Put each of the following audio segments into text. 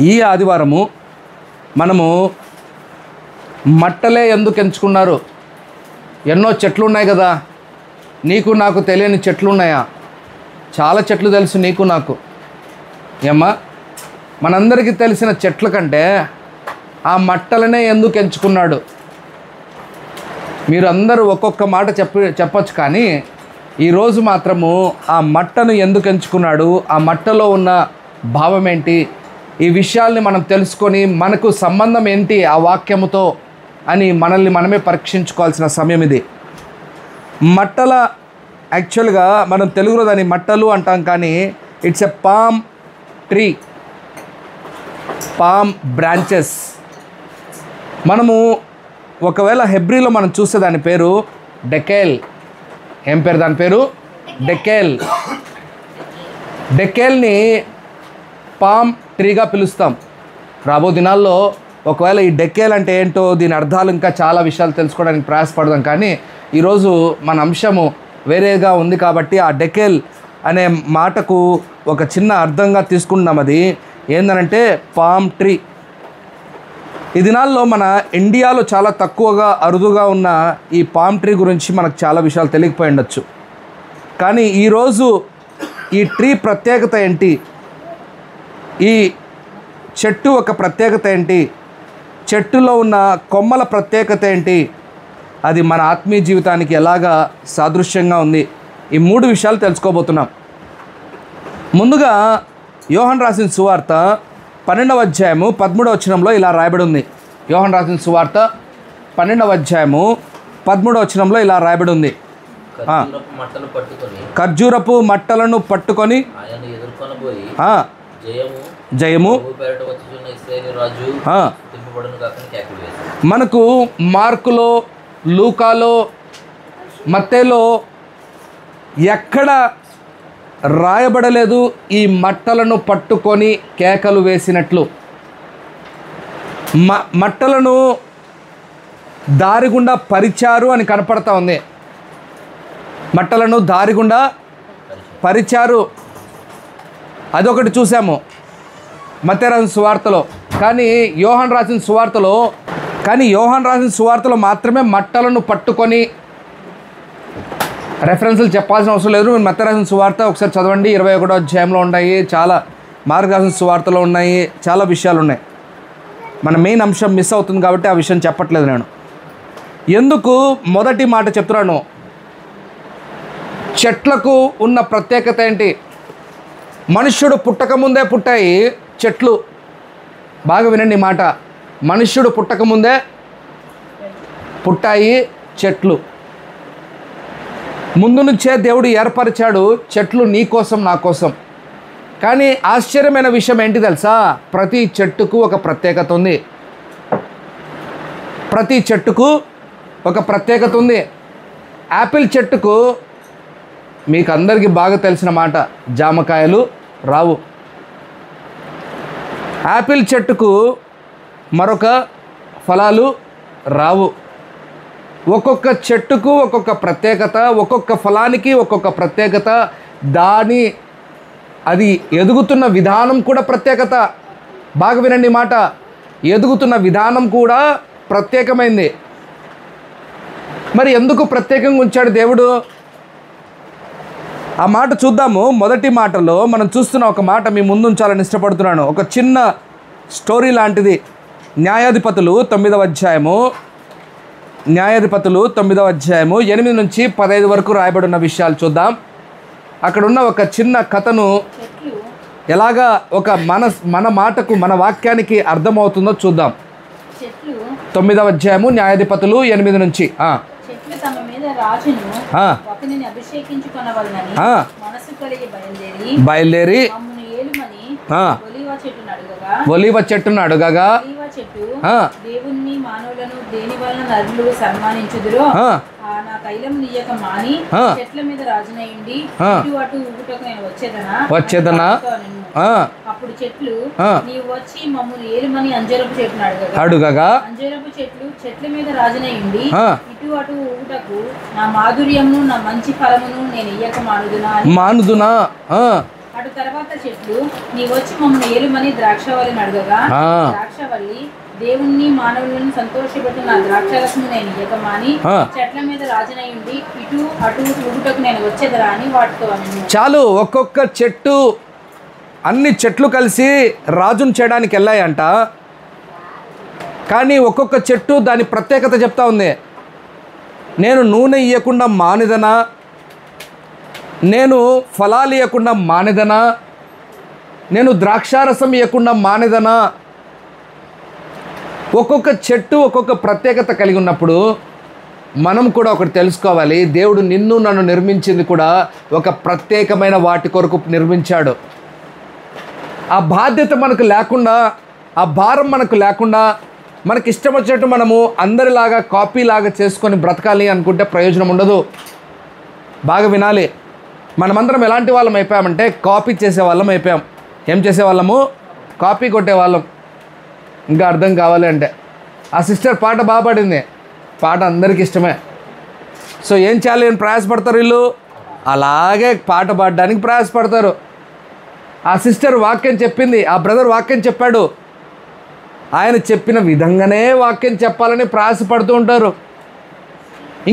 ఈ ఆదివారము మనము మట్టలే ఎందుకు ఎంచుకున్నారు? ఎన్నో చెట్లు ఉన్నాయి కదా, నీకు నాకు తెలియని చెట్లు ఉన్నాయా? చాలా చెట్లు తెలుసు నీకు నాకు. ఏమ్మా, మనందరికీ తెలిసిన చెట్ల కంటే ఆ మట్టలనే ఎందుకు ఎంచుకున్నాడు? మీరు అందరూ ఒక్కొక్క మాట చెప్పచ్చు, కానీ ఈరోజు మాత్రము ఆ మట్టను ఎందుకు ఎంచుకున్నాడు, ఆ మట్టలో ఉన్న భావం ఏంటి, ఈ విషయాల్ని మనం తెలుసుకొని మనకు సంబంధం ఏంటి ఆ వాక్యముతో అని మనల్ని మనమే పరీక్షించుకోవాల్సిన సమయం ఇది. మట్టల యాక్చువల్గా మనం తెలుగులో దాన్ని మట్టలు అంటాం, కానీ it's a palm tree, palm branches. మనము ఒకవేళ హెబ్రీలో మనం చూస్తే దాని పేరు డెకేల్. ఏం పేరు దాని పేరు? డెకేల్. డెకేల్ని పామ్ ట్రీగా పిలుస్తాం. రాబో దినాల్లో ఒకవేళ ఈ డెకేల్ అంటే ఏంటో, దీని అర్థాలు ఇంకా చాలా విషయాలు తెలుసుకోవడానికి ప్రయాసపడదాం, కానీ ఈరోజు మన అంశము వేరేగా ఉంది కాబట్టి ఆ డెకేల్ అనే మాటకు ఒక చిన్న అర్థంగా తీసుకుంటున్నాం. అది ఏంటంటే పామ్ ట్రీ. ఈ దినాల్లో మన ఇండియాలో చాలా తక్కువగా అరుదుగా ఉన్న ఈ పామ్ ట్రీ గురించి మనకు చాలా విషయాలు తెలియకపోయి ఉండొచ్చు. కానీ ఈరోజు ఈ ట్రీ ప్రత్యేకత ఏంటి, ఈ చెట్టు ఒక ప్రత్యేకత ఏంటి, చెట్టులో ఉన్న కొమ్మల ప్రత్యేకత ఏంటి, అది మన ఆత్మీయ జీవితానికి ఎలాగా సాదృశ్యంగా ఉంది, ఈ 3 విషయాలు తెలుసుకోబోతున్నాం. ముందుగా యోహాను రాసిన సువార్త 12వ అధ్యాయము 13వ వచనంలో ఇలా రాయబడి ఉంది. యోహాను రాసిన సువార్త 12వ అధ్యాయము 13వ వచనంలో ఇలా రాయబడి ఉంది. ఖర్జూరపు మట్టలను పట్టుకొని జయము. మనకు మార్కులో, లూకాలో, మత్తేలో ఎక్కడ రాయబడలేదు ఈ మట్టలను పట్టుకొని కేకలు వేసినట్లు. మట్టలను దారిగుండా పరిచారు అని కనపడతా ఉంది. మట్టలను దారిగుండా పరిచారు, అదొకటి చూసాము మత్తయి రాసిన సువార్తలో. కానీ యోహాను రాసిన సువార్తలో మాత్రమే మట్టలను పట్టుకొని, రెఫరెన్స్లు చెప్పాల్సిన అవసరం లేదు. మీరు మత్తయి రాసిన సువార్త ఒకసారి చదవండి, 21వ అధ్యాయంలో ఉన్నాయి, చాలా మార్కు రాసిన సువార్తలో ఉన్నాయి, చాలా విషయాలు ఉన్నాయి. మన మెయిన్ అంశం మిస్ అవుతుంది కాబట్టి ఆ విషయం చెప్పట్లేదు నేను. ఎందుకు మొదటి మాట చెప్తున్నాను, చెట్లకు ఉన్న ప్రత్యేకత ఏంటి? మనుష్యుడు పుట్టకముందే పుట్టాయి చెట్లు. బాగా వినండి మాట, మనుష్యుడు పుట్టకముందే పుట్టాయి చెట్లు. ముందు నుంచే దేవుడు ఏర్పరిచాడు చెట్లు, నీ కోసం నా కోసం. కానీ ఆశ్చర్యమైన విషయం ఏంటి తెలుసా? ప్రతి చెట్టుకు ఒక ప్రత్యేకత ఉంది. ప్రతి చెట్టుకు ఒక ప్రత్యేకత ఉంది. యాపిల్ చెట్టుకు మీకు అందరికీ బాగా తెలిసిన మాట, జామకాయలు రావు. యాపిల్ చెట్టుకు మరొక ఫలాలు రావు. ఒక్కొక్క చెట్టుకు ఒక్కొక్క ప్రత్యేకత, ఒక్కొక్క ఫలానికి ఒక్కొక్క ప్రత్యేకత, అది ఎదుగుతున్న విధానం కూడా ప్రత్యేకత. బాగా వినండి మాట, ఎదుగుతున్న విధానం కూడా ప్రత్యేకమైంది. మరి ఎందుకు ప్రత్యేకంగా ఉంచాడు దేవుడు? ఆ మాట చూద్దాము. మొదటి మాటలో మనం చూస్తున్న ఒక మాట మీ ముందు ఉంచాలని ఇష్టపడుతున్నాను. ఒక చిన్న స్టోరీ లాంటిది. న్యాయాధిపతులు 9వ అధ్యాయము 8 నుంచి 15 వరకు రాయబడిన విషయాలు చూద్దాం. అక్కడున్న ఒక చిన్న కథను ఎలాగా ఒక మన మాటకు, మన వాక్యానికి అర్థమవుతుందో చూద్దాం. 9వ అధ్యాయము న్యాయాధిపతులు 8 నుంచి. బయలుదేరి ఒలీవ చెట్టును అడుగగా, దేవుని మానవులను దేని వలన నరులు సన్మానించుదురో నా తైలం నీయక మాని చెట్ల మీద రాజునయ్యుండి ఇటు అటు ఊగుటకు నేను వచ్చేదనా. అప్పుడు చెట్లు, నీవు వచ్చి మమ్మల్ని ఏలుమని అంజరపు చెట్టును అడుగగా, అంజరపు చెట్ల మీద రాజునయ్యుండి ఇటు అటు ఊగుటకు నా మాధుర్యమును నా మంచి ఫలమును నేను ఇయ్యక మానుదునా. అటు తర్వాత చెట్లు నీ వచ్చి మమ్మల్ని ఏలుమని ద్రాక్షవల్లిని అడగగా ద్రాక్షవల్లి దేవుణ్ణి మానవులను సంతోషపెట్టిన ద్రాక్షరసము నేను ఇయ్యకమాని చెట్ల మీద రాజునై ఉండి ఇటు అటు ఊగుటకు నేను వచ్చేదరా అని వాటితో అని. చాలు, ఒక్కొక్క చెట్టు అన్ని చెట్లు కలిసి రాజును చేయడానికి వెళ్ళాయంట. కానీ ఒక్కొక్క చెట్టు దాని ప్రత్యేకత చెప్తా ఉంది. నేను నూనె ఇవ్వకుండా మానిదనా, నేను ఫలాలు ఇవ్వకుండా మానిదనా, నేను ద్రాక్షారసం ఇవ్వకుండా మానిదనా. ఒక్కొక్క చెట్టు ఒక్కొక్క ప్రత్యేకత కలిగి ఉన్నప్పుడు మనం కూడా ఒకటి తెలుసుకోవాలి. దేవుడు నిన్ను నన్ను నిర్మించింది కూడా ఒక ప్రత్యేకమైన వాటి కొరకు నిర్మించాడు. ఆ బాధ్యత మనకు లేకుండా, ఆ భారం మనకు లేకుండా, మనకి ఇష్టం వచ్చినట్టు మనము అందరిలాగా కాపీలాగా చేసుకొని బ్రతకాలి అనుకుంటే ప్రయోజనం ఉండదు. బాగా వినాలి. మనమందరం ఎలాంటి వాళ్ళం అయిపోయామంటే కాపీ చేసేవాళ్ళం అయిపోయాం. ఏం చేసేవాళ్ళము? కాపీ కొట్టేవాళ్ళం. ఇంకా అర్థం కావాలి అంటే ఆ సిస్టర్ పాట బాగా పాడింది, పాట అందరికీ ఇష్టమే. సో ఏం చేయాలి అని ప్రయాసపడతారు వీళ్ళు, అలాగే పాట పాడడానికి ప్రయాసపడతారు. ఆ సిస్టర్ వాక్యం చెప్పింది, ఆ బ్రదర్ వాక్యం చెప్పాడు, ఆయన చెప్పిన విధంగానే వాక్యం చెప్పాలని ప్రయాసపడుతూ ఉంటారు.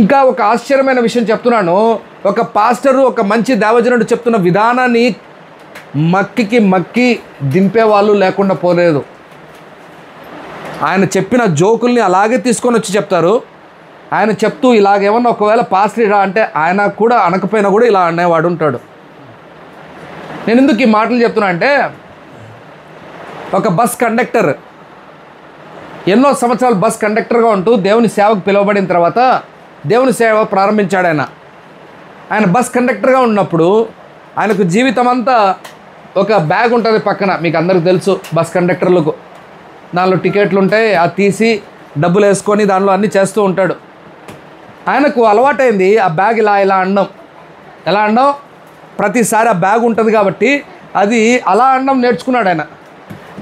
ఇంకా ఒక ఆశ్చర్యమైన విషయం చెప్తున్నాను. ఒక పాస్టరు, ఒక మంచి దేవజనుడు చెప్తున్న విధానాన్ని మక్కి దింపే వాళ్ళు లేకుండా పోలేదు. ఆయన చెప్పిన జోకుల్ని అలాగే తీసుకొని వచ్చి చెప్తారు. ఆయన చెప్తూ ఇలాగేమన్నా ఒకవేళ పాస్టర్ ఇలా అంటే ఆయన కూడా అనకపోయినా కూడా ఇలా అనేవాడు ఉంటాడు. నేను ఎందుకు ఈ మాటలు చెప్తున్నా అంటే, ఒక బస్ కండక్టర్ ఎన్నో సంవత్సరాలు బస్ కండక్టర్గా ఉంటూ దేవుని సేవకు పిలువబడిన తర్వాత దేవుని సేవ ప్రారంభించాడు. ఆయన బస్ కండక్టర్గా ఉన్నప్పుడు ఆయనకు జీవితం అంతా ఒక బ్యాగ్ ఉంటుంది పక్కన. మీకు అందరికీ తెలుసు బస్ కండక్టర్లకు దానిలో టికెట్లు ఉంటాయి, అది తీసి డబ్బులు వేసుకొని దానిలో అన్నీ చేస్తూ ఉంటాడు. ఆయనకు అలవాటైంది ఆ బ్యాగ్ ఇలా అనడం. ఎలా అనడం? ప్రతిసారి ఆ బ్యాగ్ ఉంటుంది కాబట్టి అది అలా అనడం నేర్చుకున్నాడు ఆయన.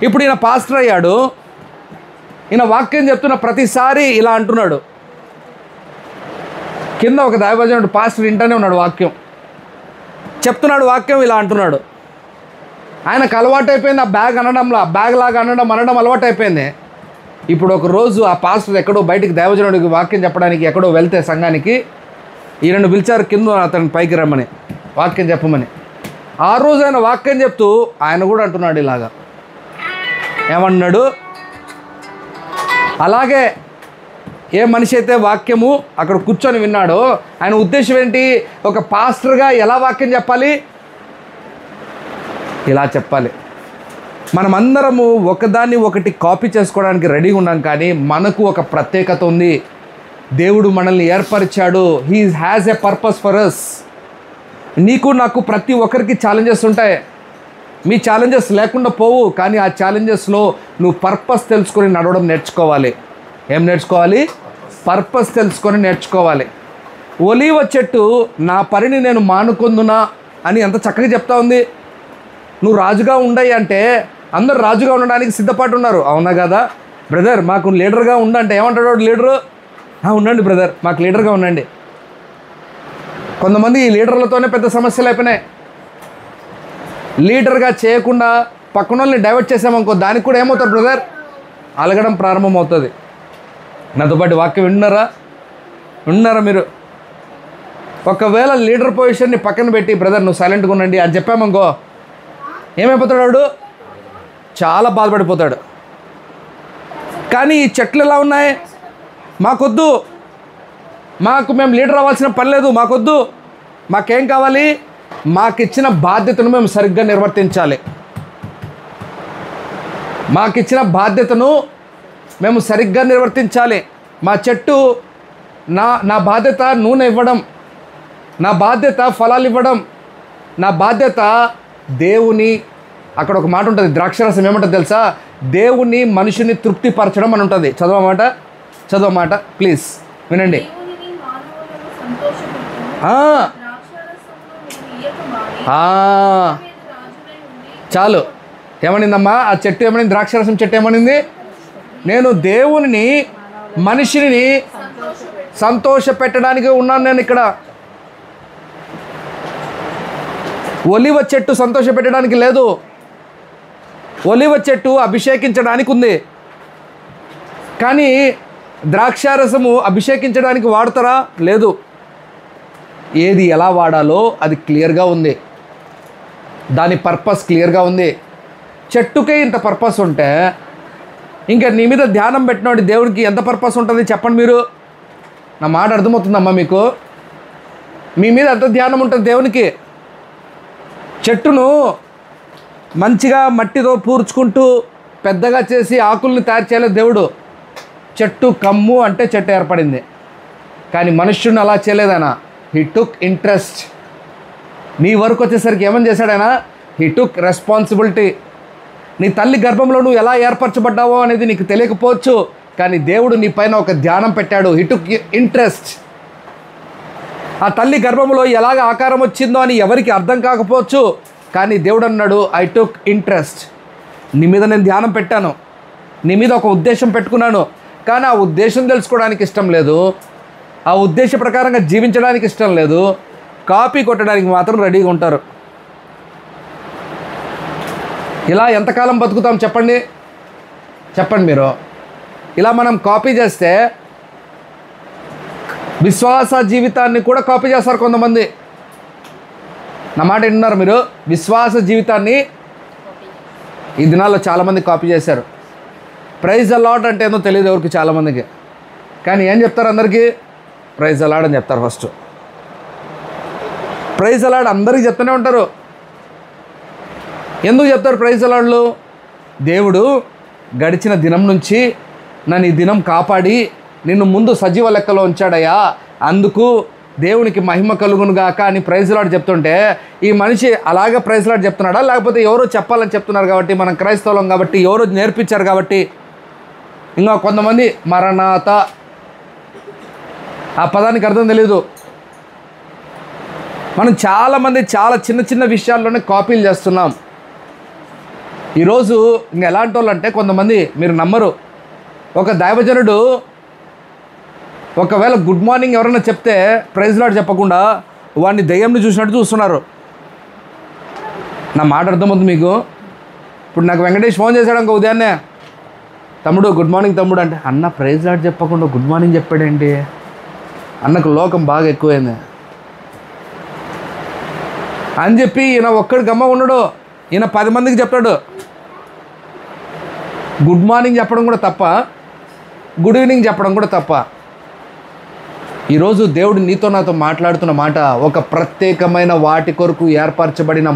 ఇప్పుడు ఈయన పాస్టర్ అయ్యాడు, ఈయన వాక్యం చెప్తున్న ప్రతిసారి ఇలా అంటున్నాడు. కింద ఒక దైవజనుడు పాస్టర్ వింటూనే ఉన్నాడు, వాక్యం చెప్తున్నాడు, వాక్యం ఇలా అంటున్నాడు. ఆయనకు అలవాటు అయిపోయింది ఆ బ్యాగ్ అనడంలో, బ్యాగ్ లాగా అనడం అలవాటు అయిపోయింది. ఇప్పుడు ఒక రోజు ఆ పాస్టర్ ఎక్కడో బయటికి దైవజనుడికి వాక్యం చెప్పడానికి ఎక్కడో వెళ్తే సంఘానికి ఈయనను పిలిచారు కింద అతని పైకి రమ్మని వాక్యం చెప్పమని. ఆ రోజు ఆయన వాక్యం చెప్తూ ఆయన కూడా అంటున్నాడు ఇలాగా. ఏమన్నాడు? అలాగే ఏ మనిషి అయితే వాక్యము అక్కడ కూర్చొని విన్నాడో ఆయన ఉద్దేశం ఏంటి? ఒక పాస్టర్గా ఎలా వాక్యం చెప్పాలి? ఇలా చెప్పాలి. మనమందరము ఒకదాన్ని ఒకటి కాపీ చేసుకోవడానికి రెడీగా ఉన్నాం, కానీ మనకు ఒక ప్రత్యేకత ఉంది. దేవుడు మనల్ని ఏర్పరిచాడు. He has a purpose for us. నీకు నాకు ప్రతి ఒక్కరికి ఛాలెంజెస్ ఉంటాయి. మీ ఛాలెంజెస్ లేకుండా పోవు, కానీ ఆ ఛాలెంజెస్లో నువ్వు పర్పస్ తెలుసుకొని నడవడం నేర్చుకోవాలి. ఏం నేర్చుకోవాలి? పర్పస్ తెలుసుకొని నేర్చుకోవాలి. ఒలీవ చెట్టు నా పనిని నేను మానుకొందునా అని ఎంత చక్కగా చెప్తా ఉంది. నువ్వు రాజుగా ఉండయి అంటే అందరు రాజుగా ఉండడానికి సిద్ధపాటు ఉన్నారు, అవునా కదా? బ్రదర్ మాకు లీడర్గా ఉండంటే ఏమంటాడు లీడరు? ఉండండి బ్రదర్, మాకు లీడర్గా ఉండండి. కొంతమంది ఈ లీడర్లతోనే పెద్ద సమస్యలు అయిపోయినాయి. లీడర్గా చేయకుండా పక్కన వాళ్ళని డైవర్ట్ చేసామనుకో, దానికి కూడా ఏమవుతారు బ్రదర్? అలగడం ప్రారంభమవుతుంది. నాతో పాటు వాక్యం విన్నారా మీరు? ఒకవేళ లీడర్ పొజిషన్ని పక్కన పెట్టి బ్రదర్ నువ్వు సైలెంట్గా ఉండండి అని చెప్పామనుకో, ఏమైపోతాడు వాడు? చాలా బాధపడిపోతాడు. కానీ ఈ చెట్లు ఎలా ఉన్నాయి? మాకొద్దు, మేము లీడర్ అవ్వాల్సిన పని లేదు, మాకొద్దు. మాకేం కావాలి? మాకిచ్చిన బాధ్యతను మేము సరిగ్గా నిర్వర్తించాలి. మాకిచ్చిన బాధ్యతను మేము సరిగ్గా నిర్వర్తించాలి. మా చెట్టు నా బాధ్యత నూనె ఇవ్వడం, నా బాధ్యత ఫలాలు ఇవ్వడం, నా బాధ్యత దేవుని, అక్కడ ఒక మాట ఉంటుంది ద్రాక్షరసం ఏమంటుంది తెలుసా? దేవుని మనిషిని తృప్తిపరచడం అని ఉంటుంది. చదవమాట ప్లీజ్ వినండి. చాలు. ఏమనిందమ్మా ఆ చెట్టు? ఏమనింది? ద్రాక్షరసం చెట్టు ఏమనింది? నేను దేవుని మనిషిని సంతోష పెట్టడానికి ఉన్నాను నేను ఇక్కడ. ఒలివ చెట్టు సంతోషపెట్టడానికి లేదు, ఒలివ చెట్టు అభిషేకించడానికి ఉంది. కానీ ద్రాక్షారసము అభిషేకించడానికి వాడతారా? లేదు. ఏది ఎలా వాడాలో అది క్లియర్గా ఉంది, దాని పర్పస్ క్లియర్గా ఉంది. చెట్టుకే ఇంత పర్పస్ ఉంటే ఇంకా నీ మీద ధ్యానం పెట్టినోడి దేవుడికి ఎంత పర్పస్ ఉంటుంది చెప్పండి మీరు. నా మాట అర్థమవుతుందమ్మా మీకు? మీ మీద ఎంత ధ్యానం ఉంటుంది దేవునికి? చెట్టును మంచిగా మట్టితో పూడ్చుకుంటూ పెద్దగా చేసి ఆకుల్ని తయారు చేయలేదు దేవుడు. చెట్టు కమ్ము అంటే చెట్టు ఏర్పడింది. కానీ మనుష్యుని అలా చేయలేదనా. He took interest. నీ వరకు వచ్చేసరికి ఏమని చేశాడైనా? He took responsibility. నీ తల్లి గర్భంలో నువ్వు ఎలా ఏర్పరచబడ్డావో అనేది నీకు తెలియకపోవచ్చు, కానీ దేవుడు నీ పైన ఒక ధ్యానం పెట్టాడు. He took interest. ఆ తల్లి గర్భంలో ఎలాగ ఆకారం వచ్చిందో అని ఎవరికి అర్థం కాకపోవచ్చు, కానీ దేవుడు అన్నాడు ఐ టుక్ ఇంట్రెస్ట్. నీ మీద నేను ధ్యానం పెట్టాను, నీ మీద ఒక ఉద్దేశం పెట్టుకున్నాను. కానీ ఆ ఉద్దేశం తెలుసుకోవడానికి ఇష్టం లేదు, ఆ ఉద్దేశ ప్రకారంగా జీవించడానికి ఇష్టం లేదు, కాపీ కొట్టడానికి మాత్రం రెడీగా ఉంటారు. ఇలా ఎంతకాలం బతుకుతాం చెప్పండి? చెప్పండి మీరు. ఇలా మనం కాపీ చేస్తే విశ్వాస జీవితాన్ని కూడా కాపీ చేస్తారు కొంతమంది. నా మాట విన్నారు మీరు? విశ్వాస జీవితాన్ని ఈ దినాల్లో చాలామంది కాపీ చేశారు. ప్రైజ్ ద లార్డ్ అంటే ఏదో తెలియదు ఎవరికి, చాలామందికి. కానీ ఏం చెప్తారు అందరికీ? ప్రైజ్ ద లార్డ్ అని చెప్తారు. ఫస్ట్ ప్రైజ్ ద లార్డ్ అందరికీ చెప్తూనే ఉంటారు. ఎందుకు చెప్తారు ప్రైజ్ ద లార్డ్లు? దేవుడు గడిచిన దినం నుంచి నన్ను ఈ దినం కాపాడి నిన్ను ముందు సజీవ లెక్కలో ఉంచాడయ్యా, అందుకు దేవునికి మహిమ కలుగును గాక అని ప్రైజ్ ద లార్డ్ చెప్తుంటే, ఈ మనిషి అలాగే ప్రైజ్ ద లార్డ్ చెప్తున్నాడా, లేకపోతే ఎవరో చెప్పాలని చెప్తున్నారు కాబట్టి, మనం క్రైస్తవులం కాబట్టి, ఎవరో నేర్పించారు కాబట్టి? ఇంకా కొంతమంది మరణాత, ఆ పదానికి అర్థం తెలీదు. మనం చాలామంది చాలా చిన్న చిన్న విషయాల్లోనే కాపీలు చేస్తున్నాం. ఈరోజు ఇంక ఎలాంటి వాళ్ళు అంటే కొంతమంది, మీరు నమ్మరు, ఒక దైవజనుడు ఒకవేళ గుడ్ మార్నింగ్ ఎవరైనా చెప్తే ప్రైజ్ లార్డ్ చెప్పకుండా వాడిని దెయ్యంని చూసినట్టు చూస్తున్నారు. నా మాట అర్థమవుతుంది మీకు? ఇప్పుడు నాకు వెంకటేష్ ఫోన్ చేశాడు ఇంకో ఉదయాన్నే, తమ్ముడు గుడ్ మార్నింగ్ తమ్ముడు అంటే, అన్న ప్రైజ్ లార్డ్ చెప్పకుండా గుడ్ మార్నింగ్ చెప్పాడేంటి? అన్నకు లోకం బాగా ఎక్కువైంది అని చెప్పి ఈయన ఒక్కడు గమ్మ ఉండడు, ఈయన 10 మందికి చెప్తాడు. గుడ్ మార్నింగ్ చెప్పడం కూడా తప్ప, గుడ్ ఈవినింగ్ చెప్పడం కూడా తప్ప. ఈరోజు దేవుడు నీతో నాతో మాట్లాడుతున్న మాట, ఒక ప్రత్యేకమైన వాటి కొరకు ఏర్పరచబడిన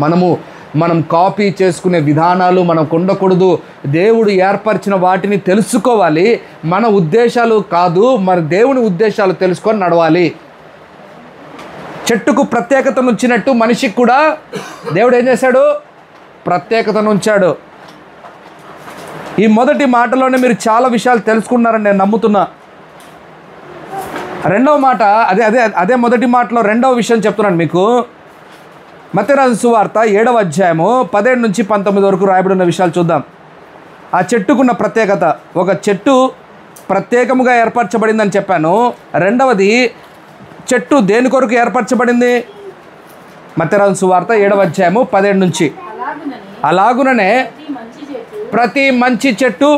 మనం కాపీ చేసుకునే విధానాలు మనకు ఉండకూడదు. దేవుడు ఏర్పరిచిన వాటిని తెలుసుకోవాలి. మన ఉద్దేశాలు కాదు, మన దేవుని ఉద్దేశాలు తెలుసుకొని నడవాలి. చెట్టుకు ప్రత్యేకతను ఉంచినట్టు మనిషికి కూడా దేవుడు ఏం చేశాడు? ప్రత్యేకతను ఉంచాడు. ఈ మొదటి మాటలోనే మీరు చాలా విషయాలు తెలుసుకున్నారని నేను నమ్ముతున్నా. రెండవ మాట అదే మొదటి మాటలో రెండవ విషయం చెప్తున్నాను మీకు. మత్తయి రాసిన సువార్త 7వ అధ్యాయము 17 నుంచి 19 వరకు రాయబడిన విషయాలు చూద్దాం. ఆ చెట్టుకున్న ప్రత్యేకత, ఒక చెట్టు ప్రత్యేకముగా ఏర్పరచబడిందని చెప్పాను. రెండవది, చెట్టు దేని కొరకు ఏర్పరచబడింది? మత్తయి రాసిన సువార్త 7వ అధ్యాయము 17 నుంచి. అలాగుననే ప్రతి మంచి చెట్టు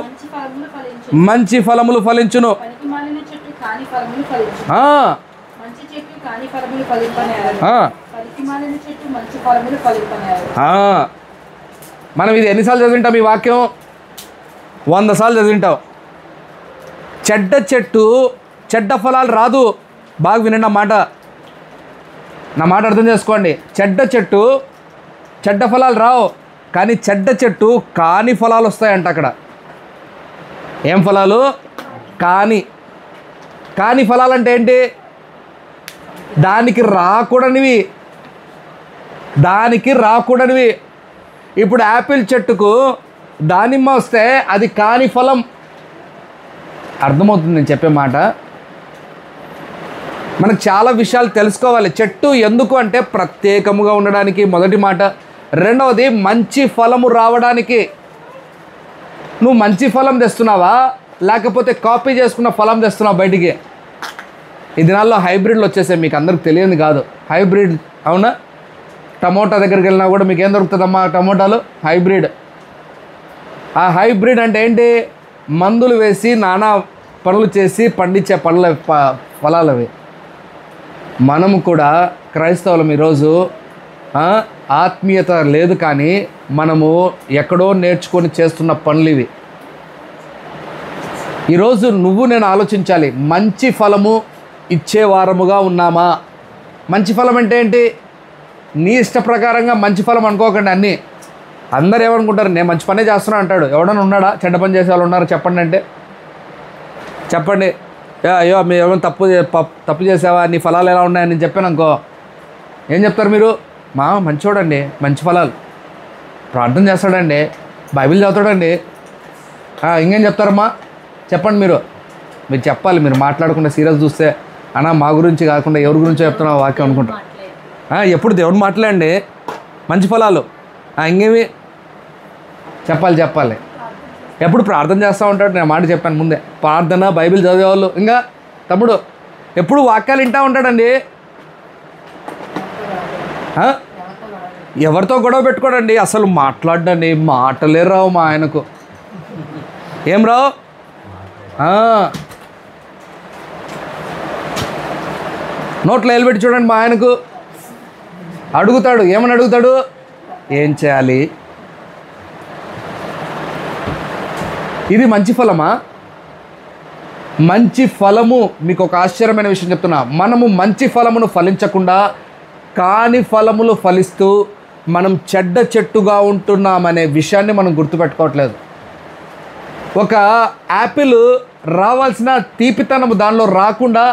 మంచి ఫలములు ఫలించును. మనం ఇది ఎన్నిసార్లు చదివింటాం ఈ వాక్యం? 100 సార్లు చదివింటాం. చెడ్డ చెట్టు చెడ్డ ఫలాలు రాదు. బాగా వినండి మాట, నా మాట అర్థం చేసుకోండి. చెడ్డ చెట్టు చెడ్డ ఫలాలు రావు, కానీ చెడ్డ చెట్టు కాని ఫలాలు వస్తాయంట. అక్కడ ఏం ఫలాలు? కాని ఫలాలు అంటే ఏంటి? దానికి రాకూడనివి. ఇప్పుడు యాపిల్ చెట్టుకు దానిమ్మ వస్తే అది కాని ఫలం. అర్థమవుతుంది నేను చెప్పే మాట? మనకు చాలా విషయాలు తెలుసుకోవాలి. చెట్టు ఎందుకు అంటే ప్రత్యేకముగా ఉండడానికి, మొదటి మాట. రెండవది, మంచి ఫలము రావడానికి. నువ్వు మంచి ఫలం తెస్తున్నావా, లేకపోతే కాపీ చేసుకున్న ఫలం తెస్తున్నావు బయటికి? ఈ దినాల్లో హైబ్రిడ్లు వచ్చేసాయి, మీకు అందరికి తెలియదు కాదు. హైబ్రిడ్, అవునా? టమోటా దగ్గరికి వెళ్ళినా కూడా మీకు ఏం దొరుకుతుందమ్మా? టమోటాలు హైబ్రిడ్. ఆ హైబ్రిడ్ అంటే ఏంటి? మందులు వేసి నానా పనులు చేసి పండించే ఫలాలు అవి. మనము కూడా క్రైస్తవులం ఈరోజు ఆత్మీయత లేదు, కానీ మనము ఎక్కడో నేర్చుకొని చేస్తున్న పనులు ఇవి. ఈరోజు నువ్వు నేను ఆలోచించాలి, మంచి ఫలము ఇచ్చే వారముగా ఉన్నామా? మంచి ఫలం అంటే ఏంటి? నీ ఇష్ట ప్రకారంగా మంచి ఫలం అనుకోకండి. అన్నీ అందరు ఏమనుకుంటారు, నేను మంచి పనే చేస్తున్నా అంటాడు. ఎవడన్నా ఉన్నాడా చెడ్డ పని చేసే వాళ్ళు ఉన్నారు? చెప్పండి. అంటే చెప్పండి. అయ్యో మీరు ఏమైనా తప్పు చేసావా, నీ ఫలాలు ఎలా ఉన్నాయని నేను చెప్పాను అనుకో, ఏం చెప్తారు మీరు? మంచోడండి, మంచి ఫలాలు, ప్రార్థన చేస్తాడండి, బైబిల్ చదువుతాడండి, ఇంకేం చెప్తారమ్మా? చెప్పండి. మీరు చెప్పాలి. మీరు మాట్లాడకుండా సీరియస్ చూస్తే అన్నా మా గురించి కాకుండా ఎవరి గురించో చెప్తున్నావు వాక్యం అనుకుంటా. ఎప్పుడు దేవుడు మాట్లాడండి, మంచి ఫలాలు, ఇంకేమి చెప్పాలి. ఎప్పుడు ప్రార్థన చేస్తూ ఉంటాడు. నేను మాట చెప్పాను ముందే, ప్రార్థన బైబిల్ చదివేవాళ్ళు. ఇంకా తమ్ముడు ఎప్పుడు వాక్యాలు వింటూ ఉంటాడండి. ఎవరితో గొడవ పెట్టుకోడండి, అసలు మాట్లాడండి, మాటలే రావు మా ఆయనకు. ఏం రావు? నోట్లో ఎలిపెట్టి చూడండి మా ఆయనకు. అడుగుతాడు, ఏమని అడుగుతాడు? ఏం చేయాలి? ఇది మంచి ఫలమా? మంచి ఫలము. మీకు ఒక ఆశ్చర్యమైన విషయం చెప్తున్నా, మనము మంచి ఫలమును ఫలించకుండా కాని ఫలములు ఫలిస్తూ మనం చెడ్డ చెట్టుగా ఉంటున్నామనే విషయాన్ని మనం గుర్తుపెట్టుకోవట్లేదు. ఒక యాపిల్ రావాల్సిన తీపితనము దానిలో రాకుండా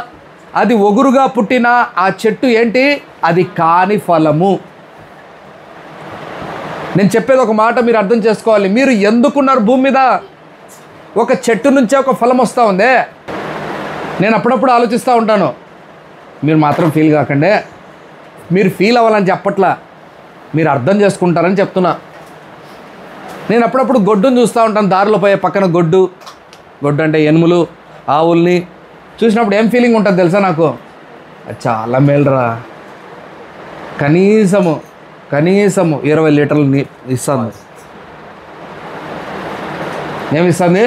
అది ఒగురుగా పుట్టిన ఆ చెట్టు ఏంటి? అది కాని ఫలము. నేను చెప్పేది ఒక మాట మీరు అర్థం చేసుకోవాలి. మీరు ఎందుకున్నారు భూమి మీద? ఒక చెట్టు నుంచే ఒక ఫలం వస్తూ ఉందే. నేను అప్పుడప్పుడు ఆలోచిస్తూ ఉంటాను, మీరు మాత్రం ఫీల్ కాకండి, మీరు ఫీల్ అవ్వాలని చెప్పట్లా, మీరు అర్థం చేసుకుంటారని చెప్తున్నా. నేను అప్పుడప్పుడు గొడ్డును చూస్తూ ఉంటాను, దారిలో పోయే పక్కన గొడ్డు అంటే ఎనుములు, ఆవుల్ని చూసినప్పుడు ఏం ఫీలింగ్ ఉంటుంది తెలుసా నాకు? అది చాలా మేలురా, కనీసము 20 లీటర్లు ఇస్తుంది. ఏమిస్తుంది?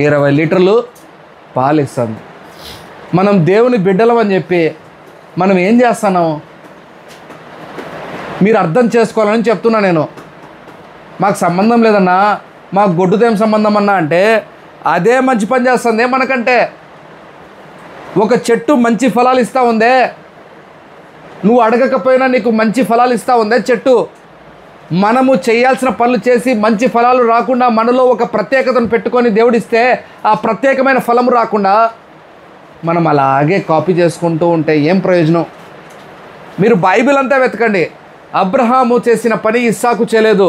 20 లీటర్లు పాలు ఇస్తుంది. మనం దేవుని బిడ్డలం అని చెప్పి మనం ఏం చేస్తున్నాం? మీరు అర్థం చేసుకోవాలని చెప్తున్నా నేను. మాకు సంబంధం లేదన్నా, మాకు గొడ్డుతో ఏం సంబంధం అన్నా అంటే అదే మంచి పని చేస్తుంది మనకంటే. ఒక చెట్టు మంచి ఫలాలు ఇస్తూ ఉందే, నువ్వు అడగకపోయినా నీకు మంచి ఫలాలు ఇస్తూ ఉందే చెట్టు. మనము చేయాల్సిన పనులు చేసి మంచి ఫలాలు రాకుండా మనలో ఒక ప్రత్యేకతను పెట్టుకొని దేవుడిస్తే ఆ ప్రత్యేకమైన ఫలము రాకుండా మనం అలాగే కాపీ చేసుకుంటూ ఉంటే ఏం ప్రయోజనం? మీరు బైబిల్ అంతా వెతకండి. అబ్రహాము చేసిన పని ఇస్సాకు చేయలేదు,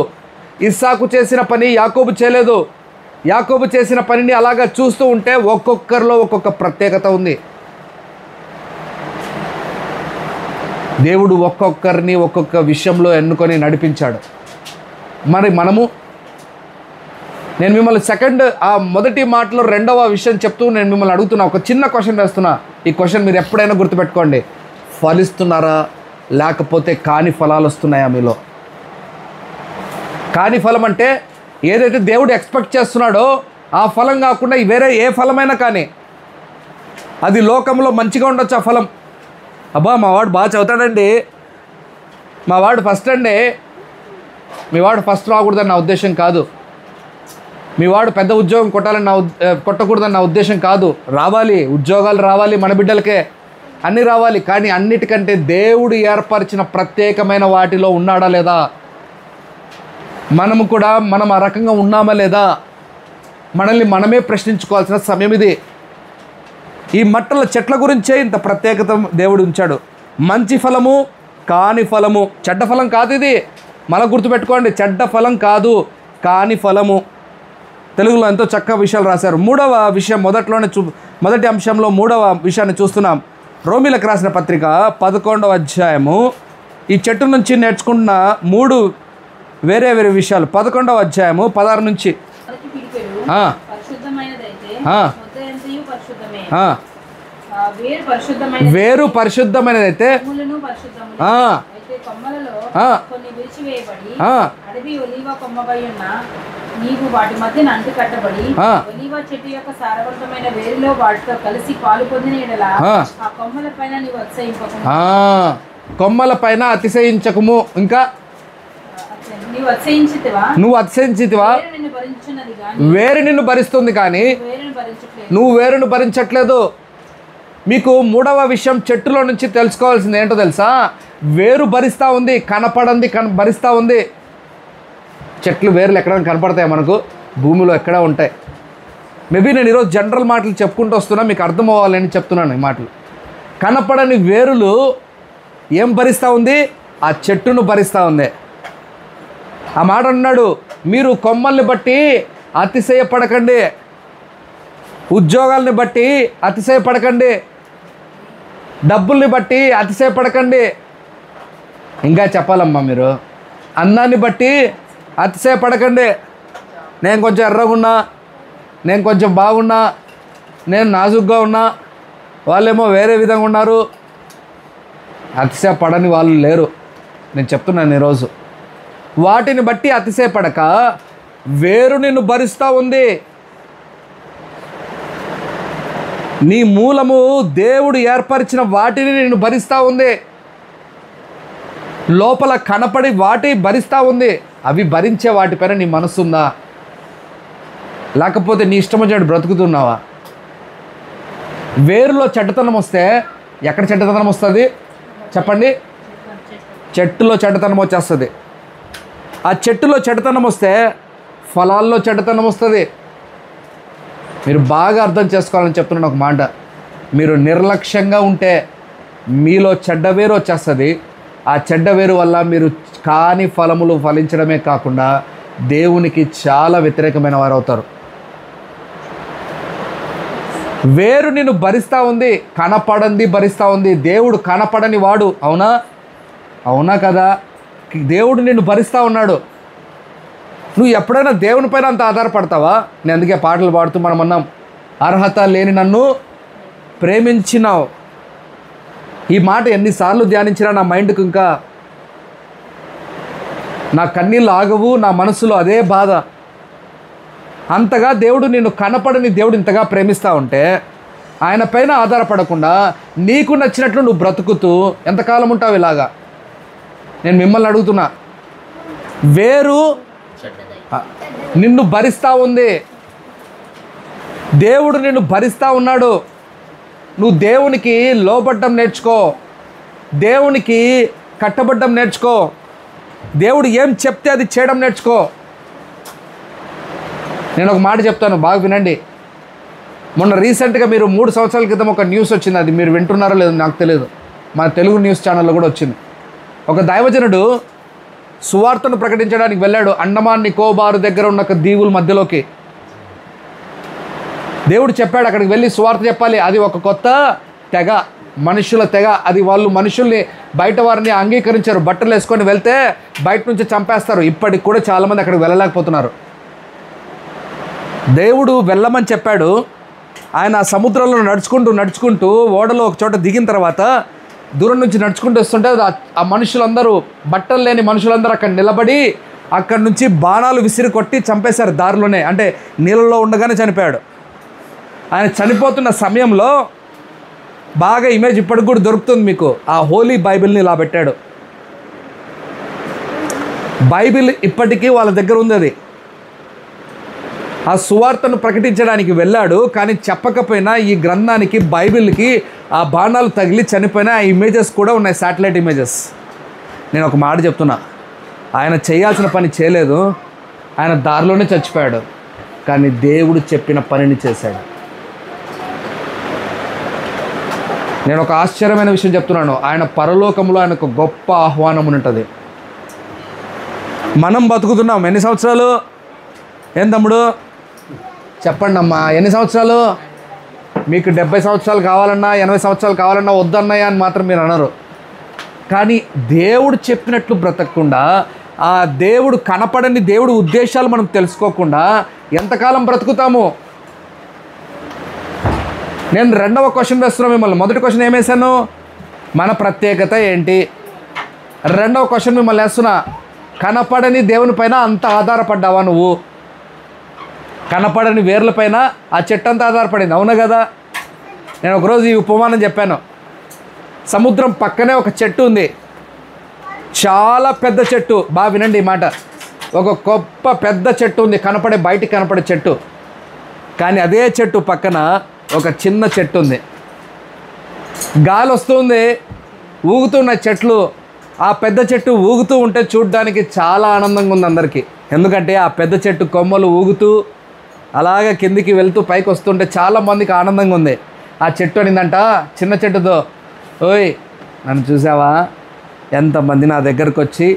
ఇస్సాకు చేసిన పని యాకోబు చేయలేదు. యాకోబు చేసిన పనిని అలాగా చూస్తూ ఉంటే ఒక్కొక్కరిలో ఒక్కొక్క ప్రత్యేకత ఉంది. దేవుడు ఒక్కొక్కరిని ఒక్కొక్క విషయంలో ఎన్నుకొని నడిపించాడు. మరి నేను మిమ్మల్ని మొదటి మాటలో రెండవ విషయం చెప్తూ నేను మిమ్మల్ని అడుగుతున్నా, ఒక చిన్న క్వశ్చన్ వేస్తున్నా. ఈ క్వశ్చన్ మీరు ఎప్పుడైనా గుర్తుపెట్టుకోండి. ఫలిస్తున్నారా లేకపోతే కాని ఫలాలు వస్తున్నాయా మీలో? కాని ఫలం అంటే ఏదైతే దేవుడు ఎక్స్పెక్ట్ చేస్తున్నాడో ఆ ఫలం కాకుండా వేరే ఏ ఫలమైనా కానీ అది లోకంలో మంచిగా ఉండొచ్చు. ఆ ఫలం, అబ్బా మా వాడు బాగా చదువుతాడండి, మా వాడు ఫస్ట్ అండి, మీ వాడు ఫస్ట్ రాకూడదని నా ఉద్దేశం కాదు, మీ వాడు పెద్ద ఉద్యోగం కొట్టకూడదని నా ఉద్దేశం కాదు. రావాలి, ఉద్యోగాలు రావాలి, మన బిడ్డలకే అన్నీ రావాలి. కానీ అన్నిటికంటే దేవుడు ఏర్పరిచిన ప్రత్యేకమైన వాటిలో ఉన్నాడా లేదా? మనం ఆ రకంగా ఉన్నామా లేదా? మనల్ని మనమే ప్రశ్నించుకోవాల్సిన సమయం ఇది. ఈ మట్టల చెట్ల గురించే ఇంత ప్రత్యేకత దేవుడు ఉంచాడు. మంచి ఫలము, కాని ఫలము. చెడ్డ ఫలం కాదు ఇది, మళ్ళీ గుర్తుపెట్టుకోండి. చెడ్డ ఫలం కాదు, కాని ఫలము. తెలుగులో ఎంతో చక్కగా విషయాలు రాశారు. మూడవ విషయం మొదటి అంశంలో మూడవ విషయాన్ని చూస్తున్నాం. రోమీలకు రాసిన పత్రిక 11వ అధ్యాయము. ఈ చెట్టు నుంచి నేర్చుకున్న 3 వేరే విషయాలు. 11వ అధ్యాయము 16 నుంచి. వేరు పరిశుద్ధమైనదైతే కొమ్మలలో కొన్ని విరిచివేయబడి అడవి ఒలీవ కొమ్మపై ఉన్న నీవు వాటి మధ్యన అంటు కట్టబడి ఒలీవ చెట్టు యొక్క సారవంతమైన వేరులో వాటితో కలిసి పాలు పొందిన యెడల ఆ కొమ్మల పైన నీవు అతిశయింపకుము. కొమ్మల పైన అతిశయించకము. ఇంకా నువ్వు అతిశయించితివా? వేరు నిన్ను భరిస్తుంది కానీ నువ్వు వేరును భరించట్లేదు. మీకు మూడవ విషయం చెట్టులో నుంచి తెలుసుకోవాల్సింది ఏంటో తెలుసా? వేరు భరిస్తూ ఉంది, కనపడంది భరిస్తూ ఉంది. చెట్లు వేర్లు ఎక్కడ కనపడతాయి మనకు? భూమిలో ఎక్కడ ఉంటాయి. మేబీ నేను ఈరోజు జనరల్ మాటలు చెప్పుకుంటూ వస్తున్నా, మీకు అర్థం అవ్వాలని చెప్తున్నాను ఈ మాటలు. కనపడని వేరులు ఏం భరిస్తూ ఉంది? ఆ చెట్టును భరిస్తూ ఉంది. ఆ మాట అన్నాడు, మీరు కొమ్మల్ని బట్టి అతిశయపడకండి, ఉద్యోగాల్ని బట్టి అతిశయపడకండి, డబ్బుల్ని బట్టి అతిశయపడకండి. ఇంకా చెప్పాలమ్మా, మీరు అందాన్ని బట్టి అతిశయపడకండి. నేను కొంచెం ఎర్రగున్నా, నేను కొంచెం బాగున్నా, నేను నాజుగ్గా ఉన్నా, వాళ్ళేమో వేరే విధంగా ఉన్నారు. అతిశయపడని వాళ్ళు లేరు. నేను చెప్తున్నాను ఈరోజు. వాటిని బట్టి అతిశయపడక వేరు నిన్ను భరిస్తూ ఉంది. నీ మూలము దేవుడు ఏర్పరిచిన వాటిని నిన్ను భరిస్తూ ఉంది. లోపల కనపడి వాటి భరిస్తూ ఉంది. అవి భరించే వాటిపైన నీ మనసు ఉందా? లేకపోతే నీ ఇష్టం వచ్చినట్టు బ్రతుకుతున్నావా? వేరులో చెడ్డతనం వస్తే ఎక్కడ చెడ్డతనం వస్తుంది చెప్పండి? చెట్టులో చెడ్డతనం వచ్చేస్తుంది. ఆ చెట్టులో చెడ్డతనం వస్తే ఫలాల్లో చెడ్డతనం వస్తుంది. మీరు బాగా అర్థం చేసుకోవాలని చెప్తున్నాను ఒక మాట. మీరు నిర్లక్ష్యంగా ఉంటే మీలో చెడ్డ వేరు వచ్చేస్తుంది. ఆ చెడ్డ వేరు వల్ల మీరు కాని ఫలములు ఫలించడమే కాకుండా దేవునికి చాలా వ్యతిరేకమైన వారు అవుతారు. వేరు నిన్ను భరిస్తూ ఉంది, కనపడంది భరిస్తూ ఉంది. దేవుడు కనపడని వాడు. అవునా? అవునా కదా? దేవుడు నిన్ను భరిస్తూ ఉన్నాడు. నువ్వు ఎప్పుడైనా దేవుని పైన అంత ఆధారపడతావా? నేను అందుకే పాటలు పాడుతూ మనం అన్నాం, అర్హత లేని నన్ను ప్రేమించినావు. ఈ మాట ఎన్నిసార్లు ధ్యానించినా నా మైండ్కి ఇంకా నా కన్నీళ్ళు ఆగవు. నా మనసులో అదే బాధ. అంతగా దేవుడు నిన్ను కనపడని దేవుడు ఇంతగా ప్రేమిస్తూ ఉంటే ఆయన పైన ఆధారపడకుండా నీకు నచ్చినట్లు నువ్వు బ్రతుకుతూ ఎంతకాలం ఉంటావు ఇలాగా? నేను మిమ్మల్ని అడుగుతున్నా. వేరు నిన్ను భరిస్తూ ఉంది, దేవుడు నిన్ను భరిస్తూ ఉన్నాడు. నువ్వు దేవునికి లోబడ్డం నేర్చుకో, దేవునికి కట్టబడ్డం నేర్చుకో, దేవుడు ఏం చెప్తే అది చేయడం నేర్చుకో. నేను ఒక మాట చెప్తాను, బాగా వినండి. మొన్న రీసెంట్గా మీరు 3 సంవత్సరాల క్రితం ఒక న్యూస్ వచ్చింది. అది మీరు వింటున్నారో లేదో నాకు తెలియదు. మన తెలుగు న్యూస్ ఛానల్లో కూడా వచ్చింది. ఒక దైవజనుడు సువార్తను ప్రకటించడానికి వెళ్ళాడు అండమాన్ నికోబార్ దగ్గర ఉన్న ఒక దీవుల మధ్యలోకి. దేవుడు చెప్పాడు అక్కడికి వెళ్ళి సువార్త చెప్పాలి. అది ఒక కొత్త తెగ, మనుషుల తెగ. అది వాళ్ళు మనుషుల్ని, బయట వారిని అంగీకరించారు. బట్టలు వేసుకొని వెళ్తే బయట నుంచి చంపేస్తారు. ఇప్పటికి కూడా చాలామంది అక్కడికి వెళ్ళలేకపోతున్నారు. దేవుడు వెళ్ళమని చెప్పాడు. ఆయన సముద్రంలో నడుచుకుంటూ ఓడలో ఒక చోట దిగిన తర్వాత దూరం నుంచి నడుచుకుంటూ వస్తుంటే ఆ మనుషులందరూ, బట్టలు లేని మనుషులందరూ అక్కడ నిలబడి అక్కడి నుంచి బాణాలు విసిరి కొట్టి చంపేశారు దారిలోనే. అంటే నీళ్ళలో ఉండగానే చనిపోయాడు. ఆయన చనిపోతున్న సమయంలో బాగా ఇమేజ్ ఇప్పటికి కూడా దొరుకుతుంది మీకు. ఆ హోలీ బైబిల్ని ఇలా పెట్టాడు. బైబిల్ ఇప్పటికీ వాళ్ళ దగ్గర ఉంది. అది ఆ సువార్తను ప్రకటించడానికి వెళ్ళాడు. కానీ చెప్పకపోయినా ఈ గ్రంథానికి, బైబిల్కి ఆ బాణాలు తగిలి చనిపోయిన ఆ ఇమేజెస్ కూడా ఉన్నాయి, శాటిలైట్ ఇమేజెస్. నేను ఒక మాట చెప్తున్నా, ఆయన చేయాల్సిన పని చేయలేదు, ఆయన దారిలోనే చచ్చిపోయాడు. కానీ దేవుడు చెప్పిన పనిని చేశాడు. నేను ఒక ఆశ్చర్యమైన విషయం చెప్తున్నాను. ఆయన పరలోకంలో ఆయనకు గొప్ప ఆహ్వానం ఉంటుంది. మనం బతుకుతున్నాం ఎన్ని సంవత్సరాలు? ఏం తమ్ముడు చెప్పండి అమ్మా, ఎన్ని సంవత్సరాలు? మీకు 70 సంవత్సరాలు కావాలన్నా, 80 సంవత్సరాలు కావాలన్నా వద్దన్నాయా అని మాత్రం మీరు అనరు. కానీ దేవుడు చెప్పినట్లు బ్రతకకుండా, ఆ దేవుడు కనపడని దేవుడు ఉద్దేశాలు మనం తెలుసుకోకుండా ఎంతకాలం బ్రతుకుతాము? నేను రెండవ క్వశ్చన్ వేస్తున్నాను మిమ్మల్ని. మొదటి క్వశ్చన్ ఏం వేశాను? మన ప్రత్యేకత ఏంటి? రెండవ క్వశ్చన్ మిమ్మల్ని వేస్తున్నా, కనపడని దేవుని పైన అంత ఆధారపడ్డావా నువ్వు? కనపడని వేర్ల పైన ఆ చెట్టు అంతా ఆధారపడింది, అవునా కదా? నేను ఒకరోజు ఈ ఉపమానం చెప్పాను. సముద్రం పక్కనే ఒక చెట్టు ఉంది, చాలా పెద్ద చెట్టు. బాగా వినండి ఈ మాట. ఒక గొప్ప పెద్ద చెట్టు ఉంది, బయటికి కనపడే చెట్టు. కానీ అదే చెట్టు పక్కన ఒక చిన్న చెట్టు ఉంది. గాలి వస్తుంది, ఊగుతున్న చెట్లు. ఆ పెద్ద చెట్టు ఊగుతూ ఉంటే చూడ్డానికి చాలా ఆనందంగా ఉంది అందరికీ. ఎందుకంటే ఆ పెద్ద చెట్టు కొమ్మలు ఊగుతూ అలాగే కిందికి వెళ్తూ పైకి వస్తుంటే చాలామందికి ఆనందంగా ఉంది. ఆ చెట్టు అనిందంట చిన్న చెట్టుతో, ఓయ్ నన్ను చూసావా, ఎంతమంది నా దగ్గరకు వచ్చి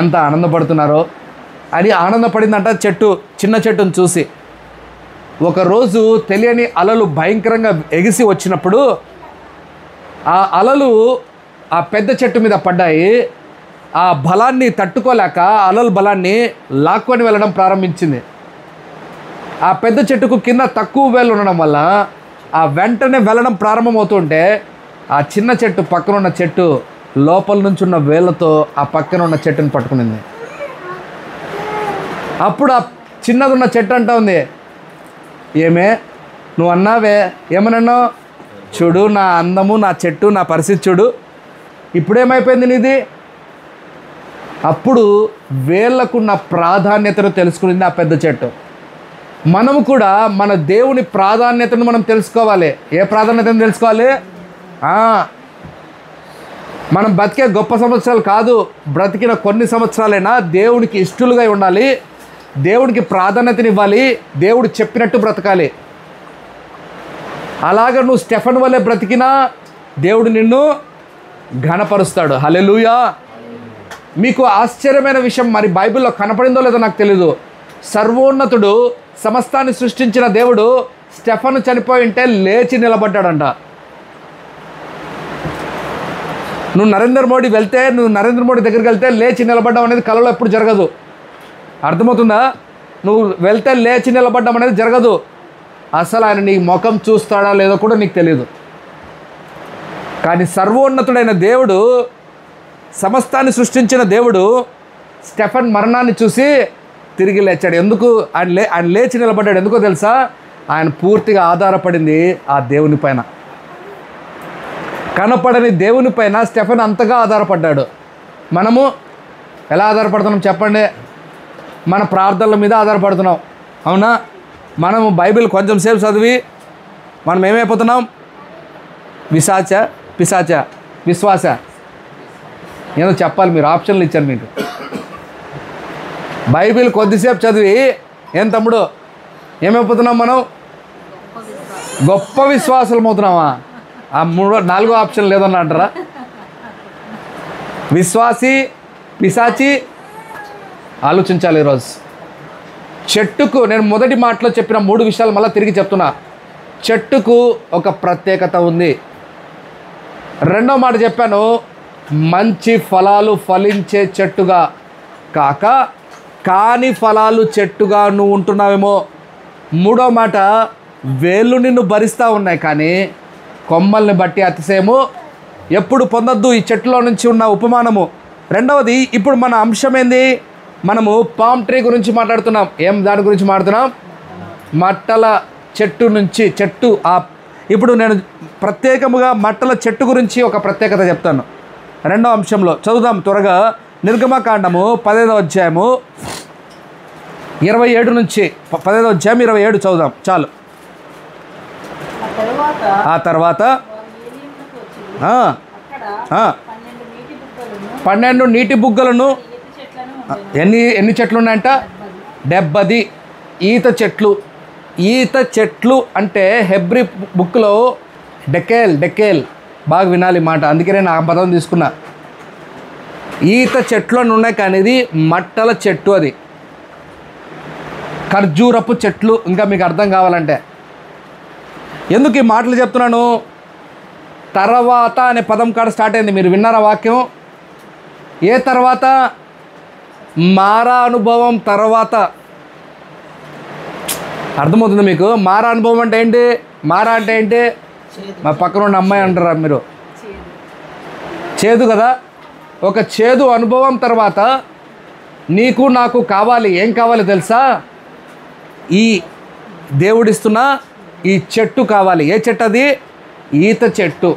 ఎంత ఆనందపడుతున్నారో అని ఆనందపడిందంట చెట్టు, చిన్న చెట్టును చూసి. ఒకరోజు తెలియని అలలు భయంకరంగా ఎగిసి వచ్చినప్పుడు ఆ అలలు ఆ పెద్ద చెట్టు మీద పడ్డాయి. ఆ బలాన్ని తట్టుకోలేక అలల బలాన్ని లాక్కొని వెళ్ళడం ప్రారంభించింది. ఆ పెద్ద చెట్టుకు కింద తక్కువ వేళ్ళు ఉండడం వల్ల ఆ వెంటనే వెళ్ళడం ప్రారంభమవుతుంటే ఆ చిన్న చెట్టు పక్కన ఉన్న చెట్టు లోపల నుంచి ఉన్న వేళ్ళతో ఆ పక్కన ఉన్న చెట్టుని పట్టుకునింది. అప్పుడు ఆ చిన్నది ఉన్న చెట్టు అంటా ఉంది, ఏమే నువ్వు అన్నావే, ఏమన్నావు? చూడు నా అందము, నా చెట్టు, నా పరిస్థితి చూడు, ఇప్పుడేమైపోయింది నీది? అప్పుడు వేళ్ళకున్న ప్రాధాన్యతను తెలుసుకునింది ఆ పెద్ద చెట్టు. మనము కూడా మన దేవుని ప్రాధాన్యతను మనం తెలుసుకోవాలి. ఏ ప్రాధాన్యతను తెలుసుకోవాలి? మనం బతికే గొప్ప సంవత్సరాలు కాదు, బ్రతికిన కొన్ని సంవత్సరాలైనా దేవునికి ఇష్టలుగా ఉండాలి, దేవునికి ప్రాధాన్యతనివ్వాలి, దేవుడు చెప్పినట్టు బ్రతకాలి. అలాగ నువ్వు స్టెఫన్ వల్లే బ్రతికినా దేవుడు నిన్ను ఘనపరుస్తాడు. హల్లెలూయా. మీకు ఆశ్చర్యమైన విషయం, మరి బైబిల్లో కనపడిందో లేదో నాకు తెలీదు, సర్వోన్నతుడు సమస్తాన్ని సృష్టించిన దేవుడు స్టెఫన్ చనిపోయి ఉంటే లేచి నిలబడ్డాడంట. నువ్వు నరేంద్ర మోడీ దగ్గరికి వెళ్తే లేచి నిలబడ్డం అనేది కలలో ఎప్పుడు జరగదు. అర్థమవుతుందా? నువ్వు వెళ్తే లేచి నిలబడ్డం అనేది జరగదు. అసలు ఆయన నీ ముఖం చూస్తాడా లేదో కూడా నీకు తెలియదు. కానీ సర్వోన్నతుడైన దేవుడు, సమస్తాన్ని సృష్టించిన దేవుడు స్టెఫన్ మరణాన్ని చూసి తిరిగి లేచాడు. ఎందుకు ఆయన లేచి నిలబడ్డాడు? ఎందుకో తెలుసా? ఆయన పూర్తిగా ఆధారపడింది ఆ దేవుని పైన. కనపడని దేవుని పైన స్టెఫన్ అంతగా ఆధారపడ్డాడు. మనము ఎలా ఆధారపడుతున్నాం చెప్పండి? మన ప్రార్థనల మీద ఆధారపడుతున్నాం, అవునా? మనము బైబిల్ కొంచెం సేపు చదివి మనం ఏమైపోతున్నాం? పిశాచ విశ్వాస ఏదో చెప్పాలి, మీరు ఆప్షన్లు ఇచ్చాను మీకు. బైబిల్ కొద్దిసేపు చదివి ఏం తమ్ముడు ఏమైపోతున్నాం మనం? గొప్ప విశ్వాసాలు అవుతున్నామా? ఆ 4వ ఆప్షన్ లేదన్న అంటారా? విశ్వాసి, పిశాచి. ఆలోచించాలి ఈరోజు. చెట్టుకు నేను మొదటి మాటలో చెప్పిన 3 విషయాలు మళ్ళీ తిరిగి చెప్తున్నా. చెట్టుకు ఒక ప్రత్యేకత ఉంది. రెండో మాట చెప్పాను, మంచి ఫలాలు ఫలించే చెట్టుగా కాక కాని ఫలాలు చెట్టుగా నువ్వు ఉంటున్నావేమో. మూడో మాట, వేళ్ళు నిన్ను భరిస్తూ ఉన్నాయి కానీ కొమ్మల్ని బట్టి అతిశయము ఎప్పుడు పొందొద్దు. ఈ చెట్టులో నుంచి ఉన్న ఉపమానము. రెండవది, ఇప్పుడు మన అంశం ఏంది? మనము పామ్ ట్రీ గురించి మాట్లాడుతున్నాం. దాని గురించి మాట్లాడుతున్నాం? మట్టల చెట్టు నుంచి. ఇప్పుడు నేను ప్రత్యేకముగా మట్టల చెట్టు గురించి ఒక ప్రత్యేకత చెప్తాను. రెండవ అంశంలో చదువుదాం త్వరగా. నిర్గమకాండము 15వ అధ్యాయము 27 నుంచి 15వ అధ్యాయం 27 చదువుదాం చాలు. ఆ తర్వాత 12 నీటి బుగ్గలను, ఎన్ని చెట్లు ఉన్నాయంట? 70 ఈత చెట్లు అంటే హెబ్రీ బుక్లో డెకేల్. బాగా వినాలి మాట, అందుకే నేను ఆ పదం తీసుకున్నా. ఈత చెట్లు అని ఉన్నాయి కానీ ఇది మట్టల చెట్టు, అది ఖర్జూరపు చెట్లు. ఇంకా మీకు అర్థం కావాలంటే ఎందుకు ఈ మాటలు చెప్తున్నాను? తర్వాత అనే పదం కాడ స్టార్ట్ అయింది. మీరు విన్నారా వాక్యం? ఏ తర్వాత? మారా అనుభవం తర్వాత. అర్థమవుతుంది మీకు? మారా అనుభవం అంటే ఏంటి? మారా అంటే ఏంటి? మా పక్కన ఉన్న అమ్మాయి అంటారా మీరు? చేదు కదా. ఒక చేదు అనుభవం తర్వాత నీకు నాకు కావాలి, ఏం కావాలి తెలుసా? ఈ దేవుడిస్తున్న ఈ చెట్టు కావాలి. ఏ చెట్టు అది? ఈత చెట్టు.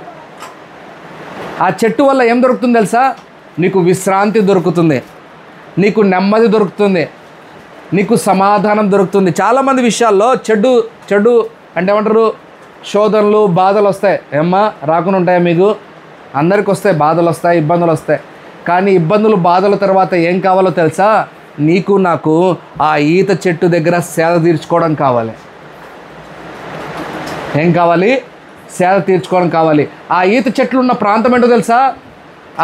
ఆ చెట్టు వల్ల ఏం దొరుకుతుంది తెలుసా? నీకు విశ్రాంతి దొరుకుతుంది, నీకు నెమ్మది దొరుకుతుంది, నీకు సమాధానం దొరుకుతుంది. చాలామంది విషయాల్లో చెడు అంటే ఏమంటారు, శోధనలు బాధలు వస్తాయి. ఏమ్మా రాకుండా ఉంటాయా? మీకు అందరికి వస్తాయి, బాధలు వస్తాయి, ఇబ్బందులు వస్తాయి. కానీ ఇబ్బందులు బాధల తర్వాత ఏం కావాలో తెలుసా? నీకు నాకు ఆ ఈత చెట్టు దగ్గర సేద తీర్చుకోవడం కావాలి. ఏం కావాలి? సేద తీర్చుకోవడం కావాలి. ఆ ఈత చెట్లు ఉన్న ప్రాంతం ఏంటో తెలుసా?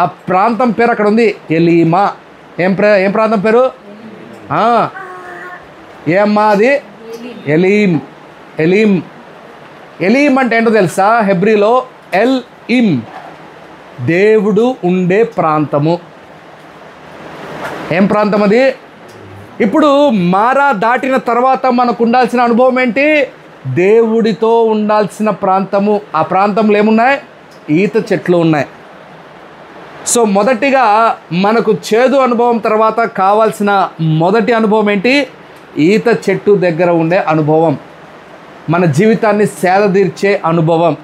ఆ ప్రాంతం పేరు అక్కడ ఉంది, ఎలీమా. ఏం ప్రాంతం పేరు? ఏమ్మా అది? ఎలీం. ఎలీం. ఎలీం అంటే ఏంటో తెలుసా? హెబ్రీలో ఎల్ ఇమ్, దేవుడు ఉండే ప్రాంతము. ఏం ప్రాంతం అది? ఇప్పుడు మారా దాటిన తర్వాత మనకు ఉండాల్సిన అనుభవం ఏంటి? దేవుడితో ఉండాల్సిన ప్రాంతము. ఆ ప్రాంతంలో ఏమున్నాయి? ఈత చెట్లు ఉన్నాయి. సో మొదటిగా మనకు చేదు అనుభవం తర్వాత కావాల్సిన మొదటి అనుభవం ఏంటి? ఈత చెట్టు దగ్గర ఉండే అనుభవం, మన జీవితాన్ని సేదతీర్చే అనుభవం.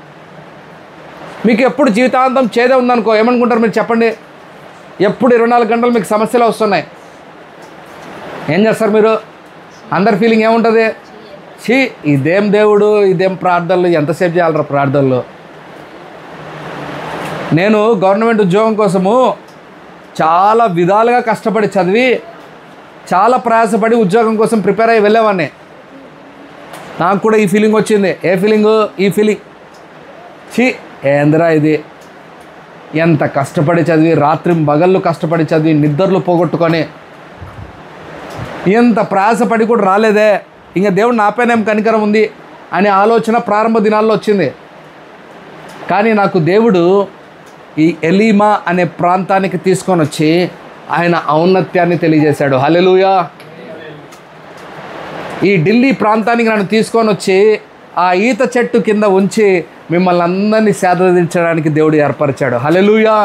మీకు ఎప్పుడు జీవితాంతం చేదే ఉందనుకో, ఏమనుకుంటారు మీరు చెప్పండి? ఎప్పుడు 24 గంటలు మీకు సమస్యలు వస్తున్నాయి, ఏం చేస్తారు మీరు? అందరి ఫీలింగ్ ఏముంటుంది? ఛీ, ఇదేం దేవుడు, ఇదేం ప్రార్థనలు, ఎంతసేపు చేయాలరా ప్రార్థనలు. నేను గవర్నమెంట్ ఉద్యోగం కోసము చాలా విధాలుగా కష్టపడి చదివి చాలా ప్రయాసపడి ఉద్యోగం కోసం ప్రిపేర్ అయ్యి వెళ్ళేవాడిని. నాకు కూడా ఈ ఫీలింగ్ వచ్చింది. ఏ ఫీలింగు? ఈ ఫీలింగ్, ఛీ ఏందిరా ఇది, ఎంత కష్టపడి చదివి, రాత్రి పగళ్ళు కష్టపడి చదివి, నిద్రలు పోగొట్టుకొని ఎంత ప్రయాసపడి కూడా రాలేదే, ఇంకా దేవుడు నాపైన ఏం కనికరం ఉంది అనే ఆలోచన ప్రారంభ దినాల్లో వచ్చింది. కానీ నాకు దేవుడు ఈ ఎలీమా అనే ప్రాంతానికి తీసుకొని వచ్చి ఆయన ఔన్నత్యాన్ని తెలియజేశాడు. హల్లెలూయా. ఈ ఢిల్లీ ప్రాంతానికి నన్ను తీసుకొని వచ్చి ఆ ఈత చెట్టు కింద ఉంచి మిమ్మల్ని అందరినీ సేదతీర్చడానికి దేవుడు ఏర్పరిచాడు. హల్లెలూయా.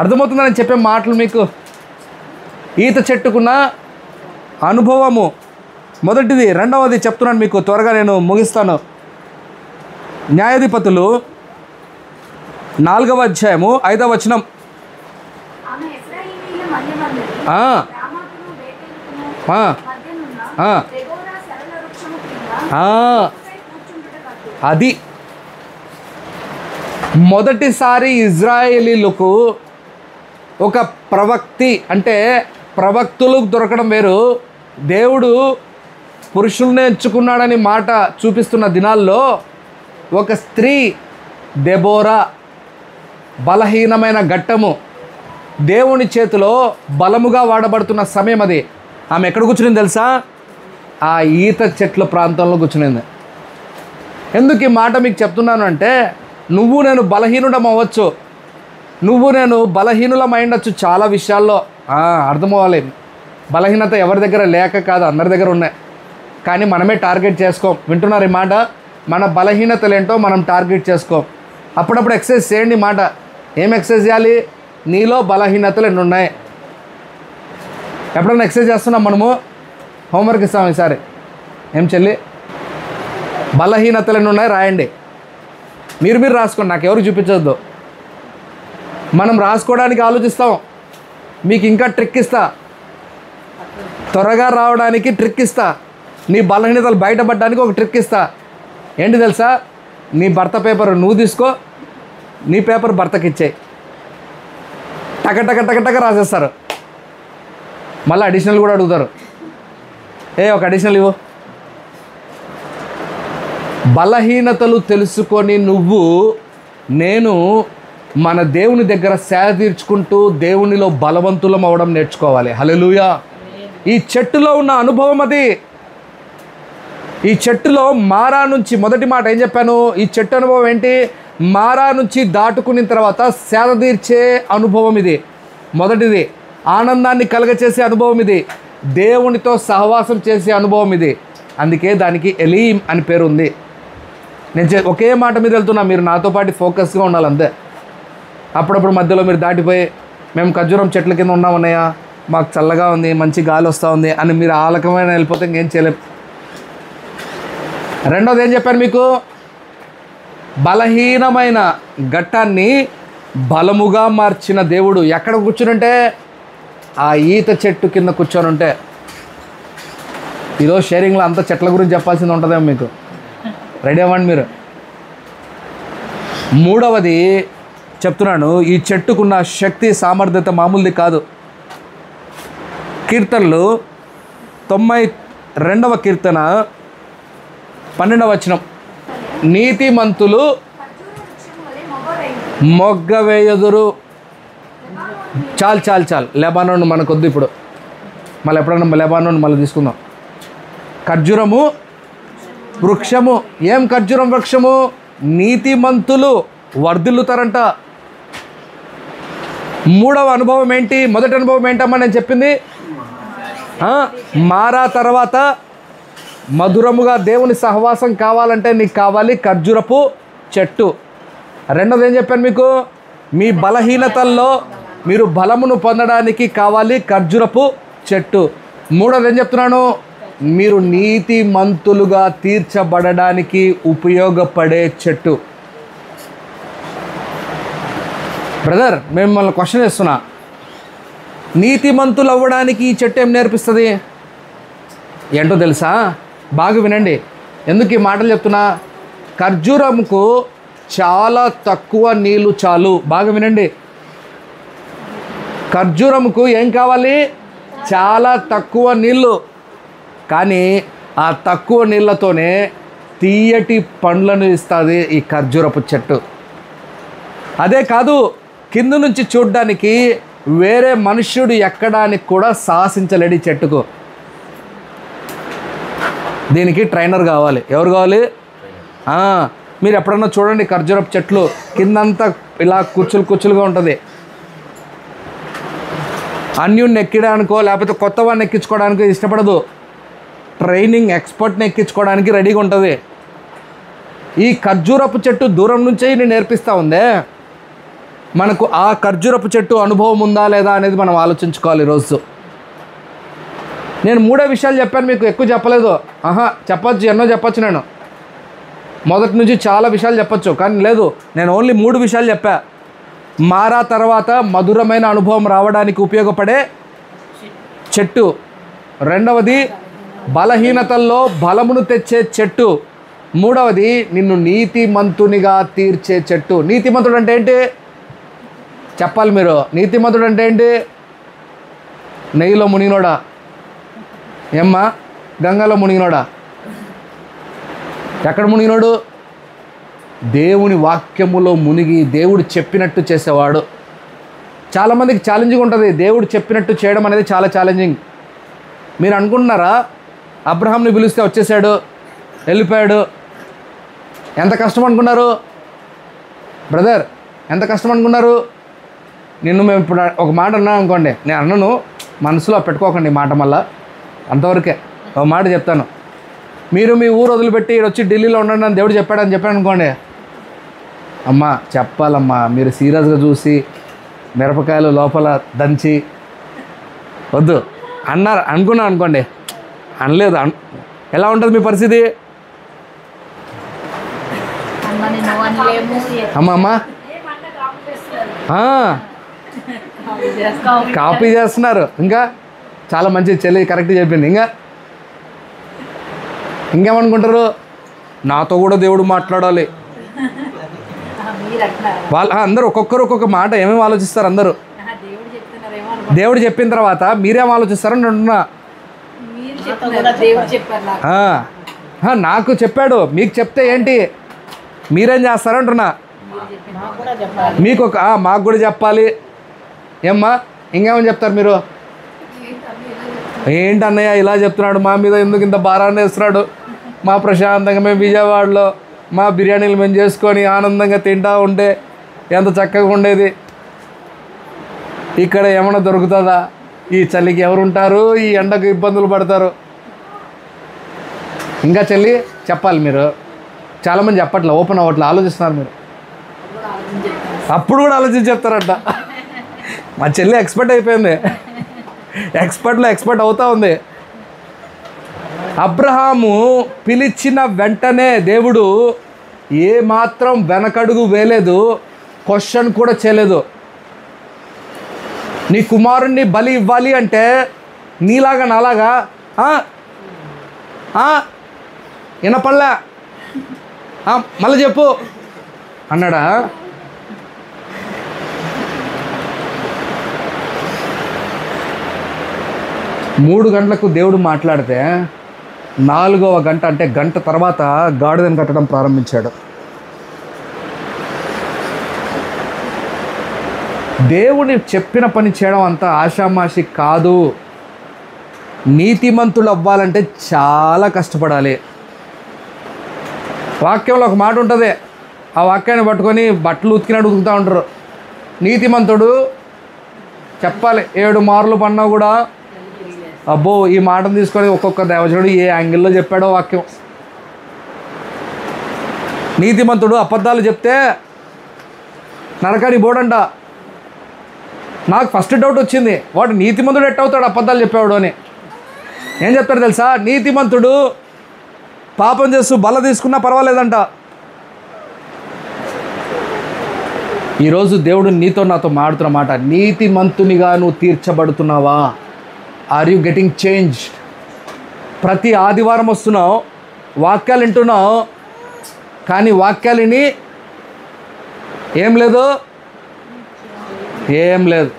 అర్థమవుతుందని చెప్పే మాటలు మీకు? ఈత చెట్టుకున్న అనుభవము మొదటిది. రెండవది చెప్తున్నాను మీకు, త్వరగా నేను ముగిస్తాను. న్యాయాధిపతులు 4వ అధ్యాయము 5వ వచనం. అది మొదటిసారి ఇజ్రాయేలీలకు ఒక ప్రవక్తి, అంటే ప్రవక్తులు దొరకడం వేరు, దేవుడు పురుషుల్ని ఎంచుకున్నాడని మాట చూపిస్తున్న దినాల్లో ఒక స్త్రీ దెబోరా, బలహీనమైన ఘట్టము, దేవుని చేతిలో బలముగా వాడబడుతున్న సమయం అది. ఆమె ఎక్కడ కూర్చునింది తెలుసా? ఆ ఈత చెట్ల ప్రాంతంలో కూర్చునింది. ఎందుకు ఈ మాట మీకు చెప్తున్నాను అంటే, నువ్వు నేను బలహీనుడం అవ్వచ్చు, నువ్వు నేను బలహీనులం అయిండొచ్చు చాలా విషయాల్లో. అర్థమవ్వాలి, బలహీనత ఎవరి దగ్గర లేక కాదు, అందరి దగ్గర ఉన్నాయి. కానీ మనమే టార్గెట్ చేసుకోం. వింటున్నారు ఈ మాట? మన బలహీనతలు ఏంటో మనం టార్గెట్ చేసుకోం. అప్పుడప్పుడు ఎక్సర్సైజ్ చేయండి. మాట ఏం ఎక్సర్సైజ్ చేయాలి? నీలో బలహీనతలు ఎన్ని ఉన్నాయి? ఎప్పుడైనా ఎక్సర్సైజ్ చేస్తున్నాం మనము? హోంవర్క్ ఇస్తాం ఈసారి. ఏం చెల్లి, బలహీనతలు ఎన్ని ఉన్నాయి రాయండి. మీరు రాసుకోండి, నాకు ఎవరికి చూపించొద్దు. మనం రాసుకోవడానికి ఆలోచిస్తాం. మీకు ఇంకా ట్రిక్ ఇస్తా, త్వరగా రావడానికి ట్రిక్ ఇస్తా, నీ బలహీనతలు బయటపడడానికి ఒక ట్రిక్ ఇస్తా. ఏంటి తెలుసా? నీ భర్త పేపర్ నువ్వు తీసుకో, నీ పేపర్ భర్తకి ఇచ్చేయి, టక రాసేస్తారు. మళ్ళీ అడిషనల్ కూడా అడుగుతారు, ఒక అడిషనల్ ఇవ్వు. బలహీనతలు తెలుసుకొని నువ్వు నేను మన దేవుని దగ్గర సేద తీర్చుకుంటూ దేవునిలో బలవంతులం అవడం నేర్చుకోవాలి. హల్లెలూయా. ఈ చెట్టులో ఉన్న అనుభవం అది. ఈ చెట్టులో మారా నుంచి, మొదటి మాట ఏం చెప్పాను? ఈ చెట్టు అనుభవం ఏంటి? మారా నుంచి దాటుకున్న తర్వాత సేద తీర్చే అనుభవం ఇది. మొదటిది ఆనందాన్ని కలగచేసే అనుభవం ఇది, దేవునితో సహవాసం చేసే అనుభవం ఇది. అందుకే దానికి ఎలీం అని పేరు ఉంది. నేను ఒకే మాట మీద వెళ్తున్నా, మీరు నాతో పాటు ఫోకస్గా ఉండాలి అంతే. అప్పుడప్పుడు మధ్యలో మీరు దాటిపోయి మేము ఖర్జూరం చెట్ల కింద ఉన్నామన్నయ్య, మాకు చల్లగా ఉంది, మంచి గాలి వస్తూ ఉంది అని మీరు ఆలకమైన వెళ్ళిపోతే ఇంకేం చేయలేం. రెండోది ఏం చెప్పాను మీకు, బలహీనమైన ఘట్టాన్ని బలముగా మార్చిన దేవుడు. ఎక్కడ కూర్చునంటే ఆ ఈత చెట్టు కింద కూర్చొని ఉంటే. ఈరోజు షేరింగ్లో అంత చెట్ల గురించి చెప్పాల్సింది ఉంటుందేమో మీకు. రెడీ అవ్వండి మీరు. మూడవది చెప్తున్నాను, ఈ చెట్టుకున్న శక్తి సామర్థ్యత మామూలుది కాదు. కీర్తనలు 92వ కీర్తన 12వ వచనం, నీతిమంతులు మొగ్గ వేయదురు. చాలు లెబానోన్ మనకొద్దు ఇప్పుడు, మళ్ళీ ఎప్పుడన్నా లెబానోన్ మళ్ళీ తీసుకుందాం. ఖర్జూరము వృక్షము. ఏం ఖర్జూరం వృక్షము? నీతిమంతులు వర్ధిల్లుతారంట. మూడవ అనుభవం ఏంటి? మొదటి అనుభవం ఏంటమ్మా నేను చెప్పింది? మారా తర్వాత మధురముగా దేవుని సహవాసం కావాలంటే నీకు కావాలి ఖర్జూరపు చెట్టు. రెండోది ఏం చెప్పాను మీకు, మీ బలహీనతల్లో మీరు బలమును పొందడానికి కావాలి ఖర్జూరపు చెట్టు. మూడోది ఏం చెప్తున్నాను, మీరు నీతిమంతులుగా తీర్చబడడానికి ఉపయోగపడే చెట్టు. బ్రదర్, మేము మిమ్మల్ని క్వశ్చన్ చేస్తున్నా, నీతిమంతులు అవ్వడానికి ఈ చెట్టు ఏం నేర్పిస్తుంది? ఏంటో తెలుసా? బాగా వినండి. ఎందుకు ఈ మాటలు చెప్తున్నా? ఖర్జూరంకు చాలా తక్కువ నీళ్ళు చాలు. బాగా వినండి. ఖర్జూరంకు ఏం కావాలి? చాలా తక్కువ నీళ్ళు. కానీ ఆ తక్కువ నీళ్ళతోనే తీయటి పండ్లను ఇస్తుంది ఈ ఖర్జూరపు చెట్టు. అదే కాదు, కింద నుంచి చూడ్డానికి వేరే మనుష్యుడు ఎక్కడానికి కూడా సాహసించలేడు ఈ చెట్టుకు. దీనికి ట్రైనర్ కావాలి. ఎవరు కావాలి? మీరు ఎప్పుడన్నా చూడండి ఖర్జూరపు చెట్లు కిందంతా ఇలా కుచ్చులుగా ఉంటుంది. అన్యుని ఎక్కడానికో లేకపోతే కొత్త వాడిని ఎక్కించుకోవడానికో ఇష్టపడదు. ట్రైనింగ్ ఎక్స్పర్ట్ని ఎక్కించుకోవడానికి రెడీగా ఉంటుంది. ఈ ఖర్జూరపు చెట్టు దూరం నుంచే నేను నేర్పిస్తూ ఉందే. మనకు ఆ ఖర్జూరపు చెట్టు అనుభవం ఉందా లేదా అనేది మనం ఆలోచించుకోవాలి ఈరోజు. నేను మూడే విషయాలు చెప్పాను మీకు, ఎక్కువ చెప్పలేదు. చెప్పచ్చు, ఎన్నో చెప్పచ్చు. నేను మొదటి నుంచి చాలా విషయాలు చెప్పచ్చు, కానీ లేదు, నేను ఓన్లీ 3 విషయాలు చెప్పా. మారా తర్వాత మధురమైన అనుభవం రావడానికి ఉపయోగపడే చెట్టు. రెండవది బలహీనతల్లో బలమును తెచ్చే చెట్టు. మూడవది నిన్ను నీతిమంతునిగా తీర్చే చెట్టు. నీతిమంతుడు అంటే ఏంటి చెప్పాలి మీరు. నీతిమంతుడు అంటే ఏంటి? నెయ్యిలో మునిగినోడా? ఏమ్మా, గంగలో మునిగినోడా? ఎక్కడ మునిగినోడు? దేవుని వాక్యములో మునిగి దేవుడు చెప్పినట్టు చేసేవాడు. చాలామందికి ఛాలెంజింగ్ ఉంటుంది. దేవుడు చెప్పినట్టు చేయడం అనేది చాలా ఛాలెంజింగ్. మీరు అనుకుంటున్నారా అబ్రహాంని పిలిస్తే వచ్చేసాడు, వెళ్ళిపోయాడు? ఎంత కష్టం అనుకున్నారు బ్రదర్? ఎంత కష్టం అనుకున్నారు? నిన్ను మేము ఇప్పుడు ఒక మాట అన్నాను అనుకోండి, నేను అన్నను మనసులో పెట్టుకోకండి ఈ మాట, మళ్ళా అంతవరకే ఒక మాట చెప్తాను. మీరు మీ ఊరు వదిలిపెట్టి వచ్చి ఢిల్లీలో ఉండండి అని దేవుడు చెప్పాడని చెప్పాను అనుకోండి, అమ్మా చెప్పాలమ్మా, మీరు సీరియస్గా చూసి మిరపకాయలు లోపల దంచి వద్దు అన్నారు అనుకున్నాను అనుకోండి, అనలేదు, ఎలా ఉంటుంది మీ పరిస్థితి? అమ్మా కాపీ చేస్తున్నారు. ఇంకా చాలా మంచి చెల్లి కరెక్ట్ చెప్పింది. ఇంకేమనుకుంటారు? నాతో కూడా దేవుడు మాట్లాడాలి. వాళ్ళు అందరూ ఒక్కొక్క మాట ఏమేమి ఆలోచిస్తారు అందరూ. దేవుడు చెప్పిన తర్వాత మీరేం ఆలోచిస్తారని అంటున్నా. నాకు చెప్పాడు, మీకు చెప్తే ఏంటి, మీరేం చేస్తారంటున్నా. మీకు మాకు కూడా చెప్పాలి. ఏమ్మా ఇంకేమని చెప్తారు మీరు? ఏంటి అన్నయ్య ఇలా చెప్తున్నాడు, మా మీద ఎందుకు ఇంత భారాన్ని వేస్తున్నాడు? మా ప్రశాంతంగా మేము విజయవాడలో మా బిర్యానీలు మేము చేసుకొని ఆనందంగా తింటూ ఉంటే ఎంత చక్కగా ఉండేది. ఇక్కడ ఏమైనా దొరుకుతుందా? ఈ చలికి ఎవరుంటారు, ఈ ఎండకు ఇబ్బందులు పడతారు. ఇంకా చెల్లి చెప్పాలి మీరు. చాలామంది చెప్పట్లే, ఓపెన్ అవ్వట్లే, ఆలోచిస్తున్నారు మీరు. అప్పుడు కూడా ఆలోచించి చెప్తారంట. మా చెల్లి ఎక్స్పర్ట్ అయిపోయింది, ఎక్స్పర్ట్లో ఎక్స్పర్ట్ అవుతా ఉంది. అబ్రహాము పిలిచిన వెంటనే దేవుడు ఏమాత్రం వెనకడుగు వేయలేదు, క్వశ్చన్ కూడా చేయలేదు. నీ కుమారుణ్ణి బలి ఇవ్వాలి అంటే నీలాగా నాలాగా వినపడలే, మళ్ళీ చెప్పు అన్నాడా? మూడు గంటలకు దేవుడు మాట్లాడితే 4వ గంట అంటే గంట తర్వాత గాడిదను కట్టడం ప్రారంభించాడు. దేవుని చెప్పిన పని చేయడం అంత ఆషామాషి కాదు. నీతిమంతులు అవ్వాలంటే చాలా కష్టపడాలి. వాక్యంలో ఒక మాట ఉంటుంది, ఆ వాక్యాన్ని పట్టుకొని బట్టలు ఉతికినట్టు ఉతుకుతూ ఉంటారు. నీతిమంతుడు చెప్పాలి 7 మార్లు పడినా కూడా అబ్బో ఈ మాటను తీసుకొని ఒక్కొక్క దేవజనుడు ఏ యాంగిల్లో చెప్పాడో వాక్యం. నీతిమంతుడు అబద్ధాలు చెప్తే నరకానికి పోడంట. నాకు ఫస్ట్ డౌట్ వచ్చింది, వాడు నీతిమంతుడు ఎట్టవుతాడు అబద్ధాలు చెప్పేవాడు అని. ఏం చెప్తాడు తెలుసా? నీతిమంతుడు పాపం చేస్తూ బల్ల తీసుకున్నా పర్వాలేదంట. ఈరోజు దేవుడు నీతో నాతో మాడుతున్న మాట, నీతిమంతునిగా నువ్వు తీర్చబడుతున్నావా? Are you getting change? ప్రతి ఆదివారం వస్తున్నావు, వాక్యాలు వింటున్నావు, కానీ వాక్యాలని ఏం లేదు, ఏం లేదు,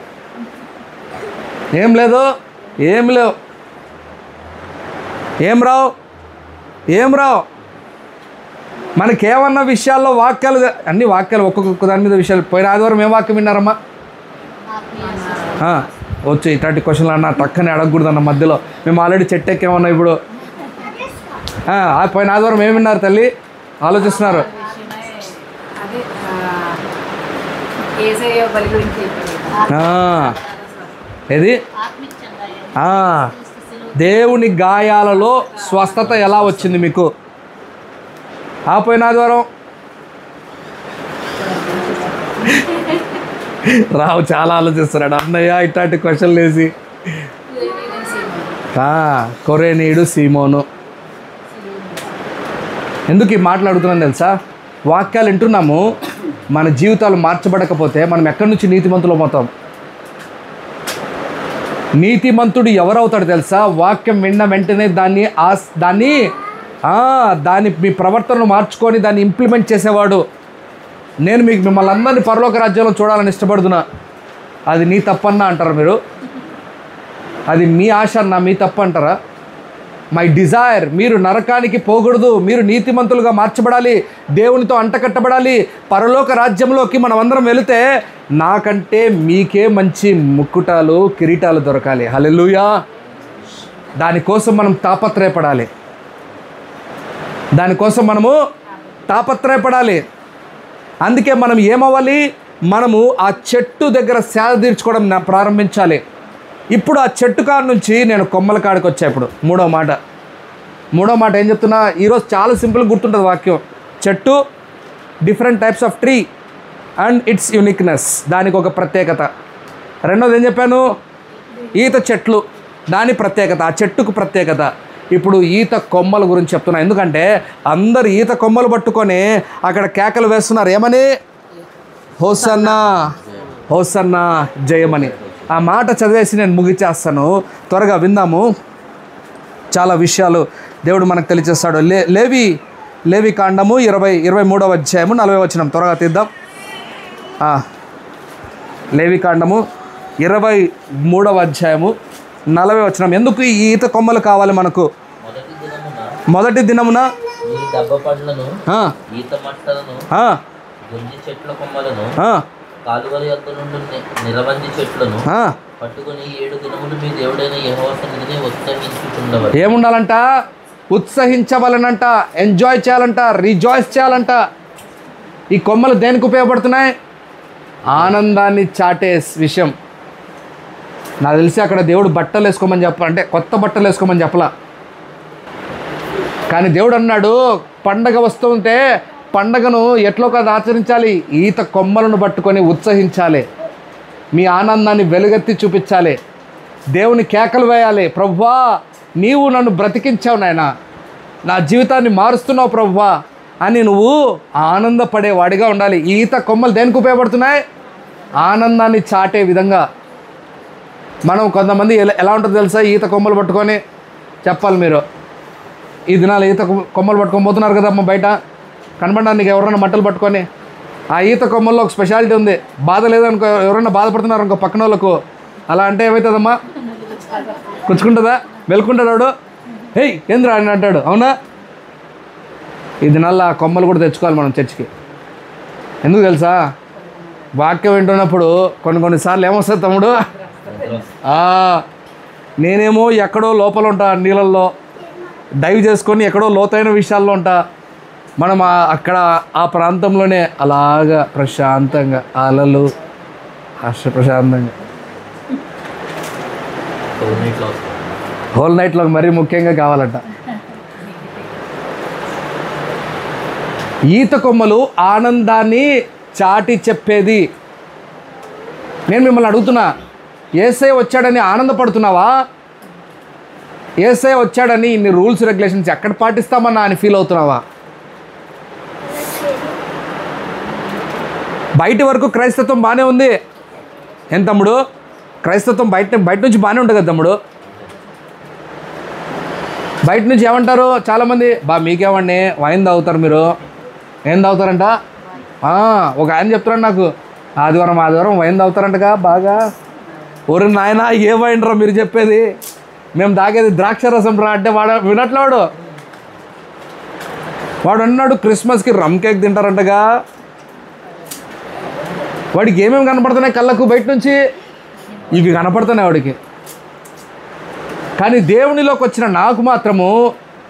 ఏం లేదు, ఏం లేవు, ఏం రావు, ఏం రావు. మనకేమన్నా విషయాల్లో వాక్యాలు, అన్ని వాక్యాలు ఒక్కొక్క దాని మీద విషయాలు. పోయిన ఆదివారం ఏం వాక్యం విన్నారమ్మా? వచ్చు ఇట్లాంటి క్వశ్చన్లు అన్న టక్కని అడగకూడదన్న మధ్యలో. మేము ఆల్రెడీ చెట్టు ఎక్కేమన్నా ఇప్పుడు. పోయిన ఆదివారం ఏమి విన్నారు తల్లి? ఆలోచిస్తున్నారు. ఏది? దేవుని గాయాలలో స్వస్థత ఎలా వచ్చింది మీకు? పోయిన ఆదివారం రావు చాలా ఆలోచిస్తున్నాడు అన్నయ్య ఇట్లాంటి క్వశ్చన్లు వేసి. కొరేనీయుడు సీమోను. ఎందుకు ఈ మాట్లాడుతున్నాను తెలుసా? వాక్యాలు వింటున్నాము, మన జీవితాలు మార్చబడకపోతే మనం ఎక్కడి నుంచి నీతిమంతులు పోతాం? నీతిమంతుడు ఎవరవుతాడు తెలుసా? వాక్యం విన్న వెంటనే దాన్ని మీ ప్రవర్తనను మార్చుకొని దాన్ని ఇంప్లిమెంట్ చేసేవాడు. నేను మిమ్మల్ని అందరినీ పరలోక రాజ్యంలో చూడాలని ఇష్టపడుతున్నా. అది నీ తప్పన్నా అంటారా మీరు? అది మీ ఆశ అన్నా మీ తప్పు అంటారా? మై డిజైర్, మీరు నరకానికి పోకూడదు, మీరు నీతిమంతులుగా మార్చబడాలి, దేవునితో అంటకట్టబడాలి, పరలోక రాజ్యంలోకి మనం అందరం వెళితే నాకంటే మీకే మంచి ముక్కుటాలు కిరీటాలు దొరకాలి. హల్లెలూయా. దానికోసం మనం తాపత్రయపడాలి, దానికోసం మనము తాపత్రయపడాలి. అందుకే మనం ఏమవ్వాలి? మనము ఆ చెట్టు దగ్గర సేద తీర్చుకోవడం ప్రారంభించాలి. ఇప్పుడు ఆ చెట్టు కాడ నుంచి నేను కొమ్మల కాడికి వచ్చా. ఇప్పుడు మూడో మాట ఏం చెప్తున్నా? ఈరోజు చాలా సింపుల్గా గుర్తుంటుంది వాక్యం. చెట్టు, different types of tree and it's uniqueness, దానికి ఒక ప్రత్యేకత. రెండోది ఏం చెప్పాను? ఈత చెట్లు, దాని ప్రత్యేకత, ఆ చెట్టుకు ప్రత్యేకత. ఇప్పుడు ఈత కొమ్మల గురించి చెప్తున్నా. ఎందుకంటే అందరు ఈత కొమ్మలు పట్టుకొని అక్కడ కేకలు వేస్తున్నారు. ఏమని? హోసన్నా, హోసన్నా జయమని. ఆ మాట చదివేసి నేను ముగిచేస్తాను. త్వరగా విందాము. చాలా విషయాలు దేవుడు మనకు తెలియజేస్తాడు. లేవి కాండము 23వ అధ్యాయము 40వ వచనం. త్వరగా తీద్దాం. లేవి కాండము 23వ అధ్యాయము 40వ వచనం. ఎందుకు ఈ ఈత కొమ్మలు కావాలి మనకు? మొదటి దినమున కాలువల యొద్ద నుండి నిరవంజి చెట్లను పట్టుకొని 7 దినములు మీ దేవుడైన యెహోవా సన్నిధిని ఉత్సహించుచుండవలెను. ఏముండాలంట? ఉత్సహించవలనంట, ఎంజాయ్ చేయాలంట, రిజాయిస్ చేయాలంట. ఈ కొమ్మలు దేనికి ఉపయోగపడుతున్నాయి? ఆనందాన్ని చాటే విషయం. నాకు తెలిసి అక్కడ దేవుడు బట్టలు వేసుకోమని చెప్పాలి, అంటే కొత్త బట్టలు వేసుకోమని చెప్పలా. కానీ దేవుడు అన్నాడు, పండగ వస్తుంటే పండగను ఎట్లో కాదు ఆచరించాలి, ఈత కొమ్మలను పట్టుకొని ఉత్సహించాలి. మీ ఆనందాన్ని వెలుగెత్తి చూపించాలి. దేవుని కేకలు వేయాలి, ప్రభువా నీవు నన్ను బ్రతికించావు నాయనా, నా జీవితాన్ని మారుస్తున్నావు ప్రభువా అని నువ్వు ఆనందపడేవాడిగా ఉండాలి. ఈత కొమ్మలు దేనికి ఉపయోగపడుతున్నాయి? ఆనందాన్ని చాటే విధంగా. మనం కొంతమంది ఎలా ఉంటుందో తెలుసా? ఈత కొమ్మలు పట్టుకొని చెప్పాలి, మీరు ఈ దినాలు ఈత కొమ్మలు పట్టుకొని పోతున్నారు కదమ్మా, బయట కనబడడానికి ఎవరైనా మట్టలు పట్టుకొని. ఆ ఈత కొమ్మల్లో ఒక స్పెషాలిటీ ఉంది. బాధ లేదనుకో, ఎవరైనా బాధపడుతున్నారు అనుకో పక్కన వాళ్ళకు, అలా అంటే ఏమవుతుందమ్మా? కుచ్చుకుంటుందా? వెలుకుంటాడు, హేయ్ ఏంద్రా అని అంటాడు. అవునా? ఈ దినాల్లో ఆ కొమ్మలు కూడా తెచ్చుకోవాలి మనం చర్చికి. ఎందుకు తెలుసా? వాక్యం వింటున్నప్పుడు కొన్నిసార్లు ఏమొస్తుంది తమ్ముడు, నేనేమో ఎక్కడో లోపల ఉంటా, నీళ్ళల్లో డైవ్ చేసుకొని ఎక్కడో లోతైన విషయాల్లో ఉంటా. మనం అక్కడ ఆ ప్రాంతంలోనే అలాగా ప్రశాంతంగా అలలు ప్రశాంతంగా హోల్ నైట్లో మరీ ముఖ్యంగా కావాలంట. ఈత కొమ్మలు ఆనందాన్ని చాటి చెప్పేది. నేను మిమ్మల్ని అడుగుతున్నా, యేసయ్య వచ్చాడని ఆనందపడుతున్నావా? యేసయ్య వచ్చాడని ఇన్ని రూల్స్ రెగ్యులేషన్స్ ఎక్కడ పాటిస్తామన్నా అని ఫీల్ అవుతున్నావా? బయటి వరకు క్రైస్తత్వం బాగానే ఉంది. ఏం తమ్ముడు? క్రైస్తత్వం బయట నుంచి బాగానే ఉంటుంది కదా తమ్ముడు. బయట నుంచి ఏమంటారు చాలామంది, మీకేమండి వైన్ తాగుతారు, మీరు ఏం తాగుతారంట? ఒక ఆయన చెప్తున్నాడు నాకు, ఆదివారం వైన్ తాగుతారంటగా బాగా. ఒరి నాయన ఏ వైన్ రా మీరు చెప్పేది? మేము తాగేది ద్రాక్ష రసం రా అంటే వినట్లేవాడు. వాడు అన్నాడు క్రిస్మస్కి రమ్ కేక్ తింటారంటగా. వాడికి ఏమేమి కనపడుతున్నాయి కళ్ళకు బయట నుంచి? ఇవి కనపడుతున్నాయి వాడికి. కానీ దేవునిలోకి వచ్చిన నాకు మాత్రము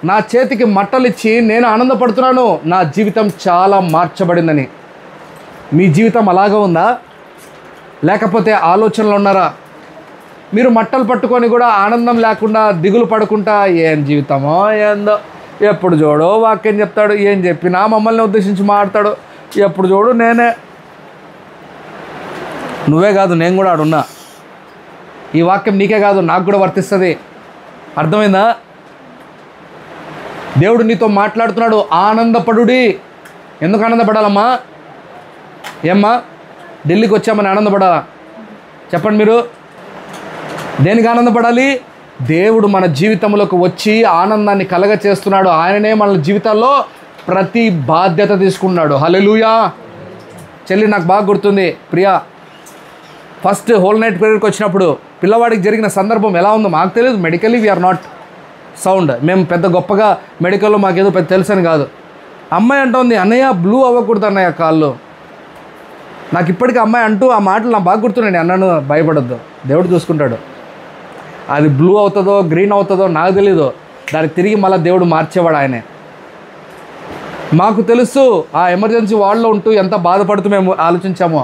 నా చేతికి మట్టలు ఇచ్చి నేను ఆనందపడుతున్నాను, నా జీవితం చాలా మార్చబడిందని. మీ జీవితం అలాగా ఉందా? లేకపోతే ఆలోచనలు ఉన్నారా? మీరు మట్టలు పట్టుకొని కూడా ఆనందం లేకుండా దిగులు పడుకుంటా, ఏం జీవితమో ఏందో, ఎప్పుడు చూడో వాక్యం చెప్తాడు, ఏం చెప్పినా మమ్మల్ని ఉద్దేశించి మాట్లాడతాడు, ఎప్పుడు చూడు నేనే. నువ్వే కాదు, నేను కూడా ఆడున్నా. ఈ వాక్యం నీకే కాదు, నాకు కూడా వర్తిస్తుంది. అర్థమైందా? దేవుడు నీతో మాట్లాడుతున్నాడు, ఆనందపడుడి. ఎందుకు ఆనందపడాలమ్మా? ఏమ్మా ఢిల్లీకి వచ్చామని ఆనందపడాలా? చెప్పండి మీరు. దేనికి ఆనందపడాలి? దేవుడు మన జీవితంలోకి వచ్చి ఆనందాన్ని కలగ చేస్తున్నాడు. ఆయననే మన జీవితాల్లో ప్రతి బాధ్యత తీసుకున్నాడు. హల్లెలూయా. చెల్లి నాకు బాగా గుర్తుంది, ప్రియా ఫస్ట్ హోల్ నైట్ ప్రేయర్కి వచ్చినప్పుడు పిల్లవాడికి జరిగిన సందర్భం ఎలా ఉందో మాకు తెలియదు. మెడికలీ వీఆర్ నాట్ సౌండ్, మేము పెద్ద గొప్పగా మెడికల్లో మాకేదో పెద్ద తెలుసని కాదు. అమ్మాయి అంటోంది, అన్నయ్య బ్లూ అవ్వకూడదు అన్నయ్య కాళ్ళు. నాకు ఇప్పటికీ అమ్మాయి అంటూ ఆ మాటలు నాకు బాగా గుర్తున్నాయి. అన్నాను భయపడొద్దు, దేవుడు చూసుకుంటాడు. అది బ్లూ అవుతుందో గ్రీన్ అవుతుందో నాకు తెలీదు, దానికి తిరిగి మళ్ళీ దేవుడు మార్చేవాడు ఆయనే. మాకు తెలుసు ఆ ఎమర్జెన్సీ వార్డులో ఉంటూ ఎంత బాధపడుతూ మేము ఆలోచించామో.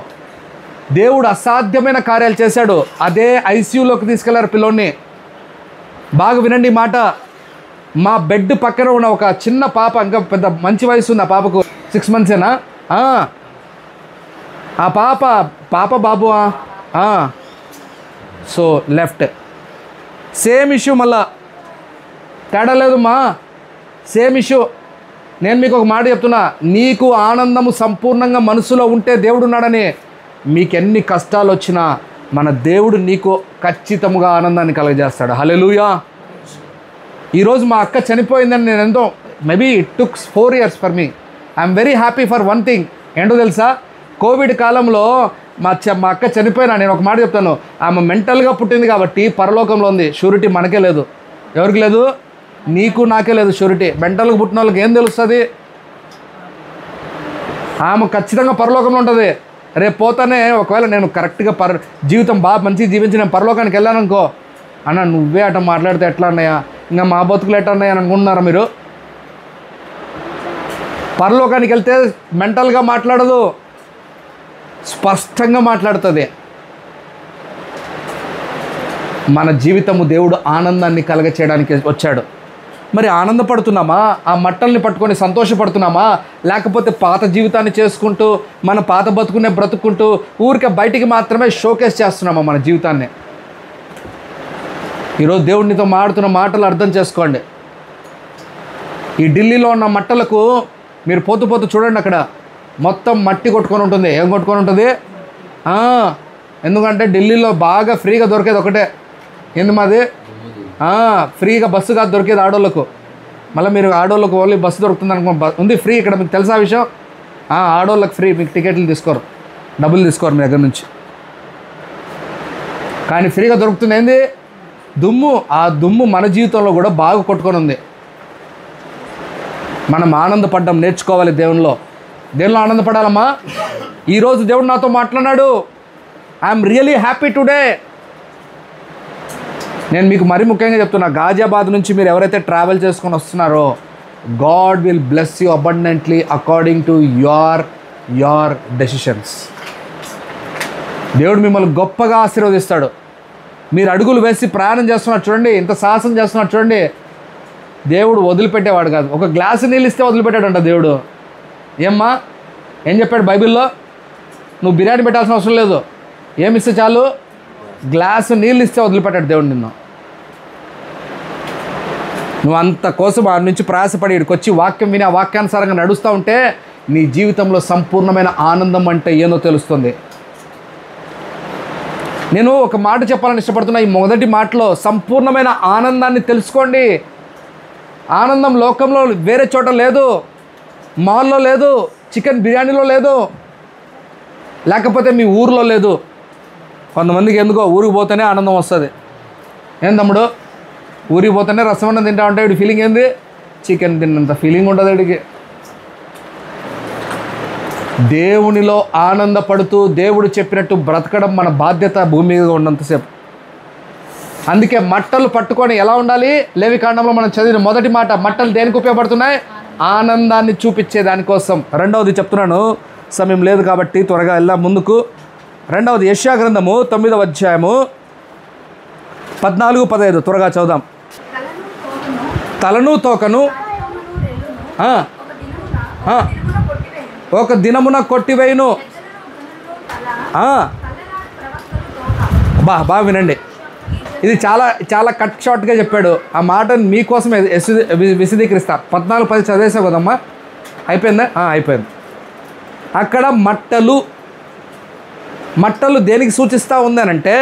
దేవుడు అసాధ్యమైన కార్యాలు చేశాడు. అదే ఐసీయూలోకి తీసుకెళ్లారు పిల్లోని. బాగా వినండి ఈ మాట. మా బెడ్ పక్కన ఉన్న ఒక చిన్న పాప, ఇంకా పెద్ద మంచి వయసు ఉంది ఆ పాపకు, 6 months-ఏనా? ఆ పాప బాబు సో లెఫ్ట్. సేమ్ ఇష్యూ, మళ్ళా తేడా లేదు మా, సేమ్ ఇష్యూ. నేను మీకు ఒక మాట చెప్తున్నా, నీకు ఆనందము సంపూర్ణంగా మనసులో ఉంటే దేవుడు ఉన్నాడని. మీకు ఎన్ని కష్టాలు వచ్చినా మన దేవుడు నీకు ఖచ్చితంగా ఆనందాన్ని కలుగజేస్తాడు. హల్లెలూయా. ఈరోజు మా అక్క చనిపోయిందని నేను ఎంతో, maybe it took 4 years for me. I'm very happy for one thing. ఏంటో తెలుసా? కోవిడ్ కాలంలో మా అక్క చనిపోయినా నేను ఒక మాట చెప్తాను, ఆమె మెంటల్గా పుట్టింది కాబట్టి పరలోకంలో ఉంది. షూరిటీ మనకే లేదు. ఎవరికి లేదు? నీకు నాకే లేదు షూరిటీ. మెంటల్గా పుట్టిన వాళ్ళకి ఏం తెలుస్తుంది? ఆమె ఖచ్చితంగా పరలోకంలో ఉంటుంది. రేపు పోతానే ఒకవేళ నేను కరెక్ట్గా జీవితం బాగా మంచిగా జీవించి నేను పరలోకానికి వెళ్ళాను అనుకో, అన్న నువ్వే అట్లా మాట్లాడితే ఎట్లా అన్నయ్యా, ఇంకా మా బతుకులు ఎట్లా అన్నయ్య అని అనుకుంటున్నారా మీరు? పరలోకానికి వెళ్తే మెంటల్గా మాట్లాడదు, స్పష్టంగా మాట్లాడుతుంది. మన జీవితము దేవుడు ఆనందాన్ని కలగ చేయడానికి వచ్చాడు. మరి ఆనందపడుతున్నామా? ఆ మట్టల్ని పట్టుకొని సంతోషపడుతున్నామా? లేకపోతే పాత జీవితాన్ని చేసుకుంటూ మన పాత బ్రతుకుంటూ ఊరికే బయటికి మాత్రమే షోకేస్ చేస్తున్నామా మన జీవితాన్ని? ఈరోజు దేవుడినితో మాడుతున్న మాటలు అర్థం చేసుకోండి. ఈ ఢిల్లీలో ఉన్న మట్టలకు మీరు పోతూ చూడండి, అక్కడ మొత్తం మట్టి కొట్టుకొని ఉంటుంది. ఏం కొట్టుకొని ఉంటుంది? ఎందుకంటే ఢిల్లీలో బాగా ఫ్రీగా దొరికేది ఒకటే, ఏంది మాది? ఫ్రీగా బస్సు కాదు దొరికేది ఆడోళ్ళకు. మళ్ళీ మీరు ఆడోళ్ళకు ఓన్లీ బస్సు దొరుకుతుంది అనుకో, ఉంది ఫ్రీ ఇక్కడ. మీకు తెలుసా విషయం? ఆడోళ్ళకి ఫ్రీ, మీకు టికెట్లు తీసుకోరు, డబ్బులు తీసుకోరు మీ దగ్గర నుంచి. కానీ ఫ్రీగా దొరుకుతుంది ఏంది? దుమ్ము. ఆ దుమ్ము మన జీవితంలో కూడా బాగా కొట్టుకొని ఉంది. మనం ఆనందపడ్డం నేర్చుకోవాలి. దేవునిలో ఆనందపడాలమ్మా. ఈరోజు దేవుడు నాతో మాట్లాడినాడు. I'm really happy today. నేను మీకు మరీ ముఖ్యంగా చెప్తున్నా, గాజియాబాద్ నుంచి మీరు ఎవరైతే ట్రావెల్ చేసుకొని వస్తున్నారో, God will bless you abundantly according to your decisions. దేవుడు మిమ్మల్ని గొప్పగా ఆశీర్వదిస్తాడు. మీరు అడుగులు వేసి ప్రయాణం చేస్తున్నారు చూడండి, ఇంత సాహసం చేస్తున్నారు చూడండి, దేవుడు వదిలిపెట్టేవాడు కాదు. ఒక గ్లాసు నీళ్ళు ఇస్తే వదిలిపెట్టాడంట దేవుడు. ఏమ్మా, ఏం చెప్పాడు బైబిల్లో? నువ్వు బిర్యానీ పెట్టాల్సిన అవసరం లేదు, ఏమిస్తే చాలు, గ్లాసు నీళ్ళు ఇస్తే వదిలిపెట్టాడు దేవుడు నిన్ను. నువ్వు అంత కోసం ఆ నుంచి ప్రయాసపడి ఇక్కడికి వచ్చి వాక్యం విని ఆ వాక్యానుసారంగా నడుస్తూ ఉంటే నీ జీవితంలో సంపూర్ణమైన ఆనందం అంటే ఏందో తెలుస్తుంది. నేను ఒక మాట చెప్పాలని ఇష్టపడుతున్నా. ఈ మొదటి మాటలో సంపూర్ణమైన ఆనందాన్ని తెలుసుకోండి. ఆనందం లోకంలో వేరే చోట లేదు, మాల్లో లేదు, చికెన్ బిర్యానీలో లేదు, లేకపోతే మీ ఊరిలో లేదు. కొంతమందికి ఎందుకో ఊరికి పోతేనే ఆనందం వస్తుంది. ఏం తమ్ముడు, ఊరికి పోతేనే రసమన్నం తింటా ఉంటే వీడి ఫీలింగ్ ఏంది? చికెన్ తిన్నంత ఫీలింగ్ ఉండదు వీడికి. దేవునిలో ఆనందపడుతూ దేవుడు చెప్పినట్టు బ్రతకడం మన బాధ్యత భూమి మీద ఉన్నంతసేపు. అందుకే మట్టలు పట్టుకొని ఎలా ఉండాలి? లేవికాండంలో మనం చదివిన మొదటి మాట, మట్టలు దేనికి ఉపయోగపడుతున్నాయి? ఆనందాన్ని చూపించే దానికోసం. రెండవది చెప్తున్నాను, సమయం లేదు కాబట్టి త్వరగా వెళ్దాం ముందుకు. రెండవది యెషయా గ్రంథము 9వ అధ్యాయము 14-15 త్వరగా చదువుదాం. తలను తోకను ఒక దినమున కొట్టివేయును. బాగా వినండి, ఇది చాలా చాలా కట్ షార్ట్గా చెప్పాడు. ఆ మాటను మీకోసం విశదీకరిస్తా. 14-10 చదివేసావు కదమ్మా, అయిపోయిందా? అయిపోయింది. అక్కడ మట్టలు దేనికి సూచిస్తూ ఉందనంటే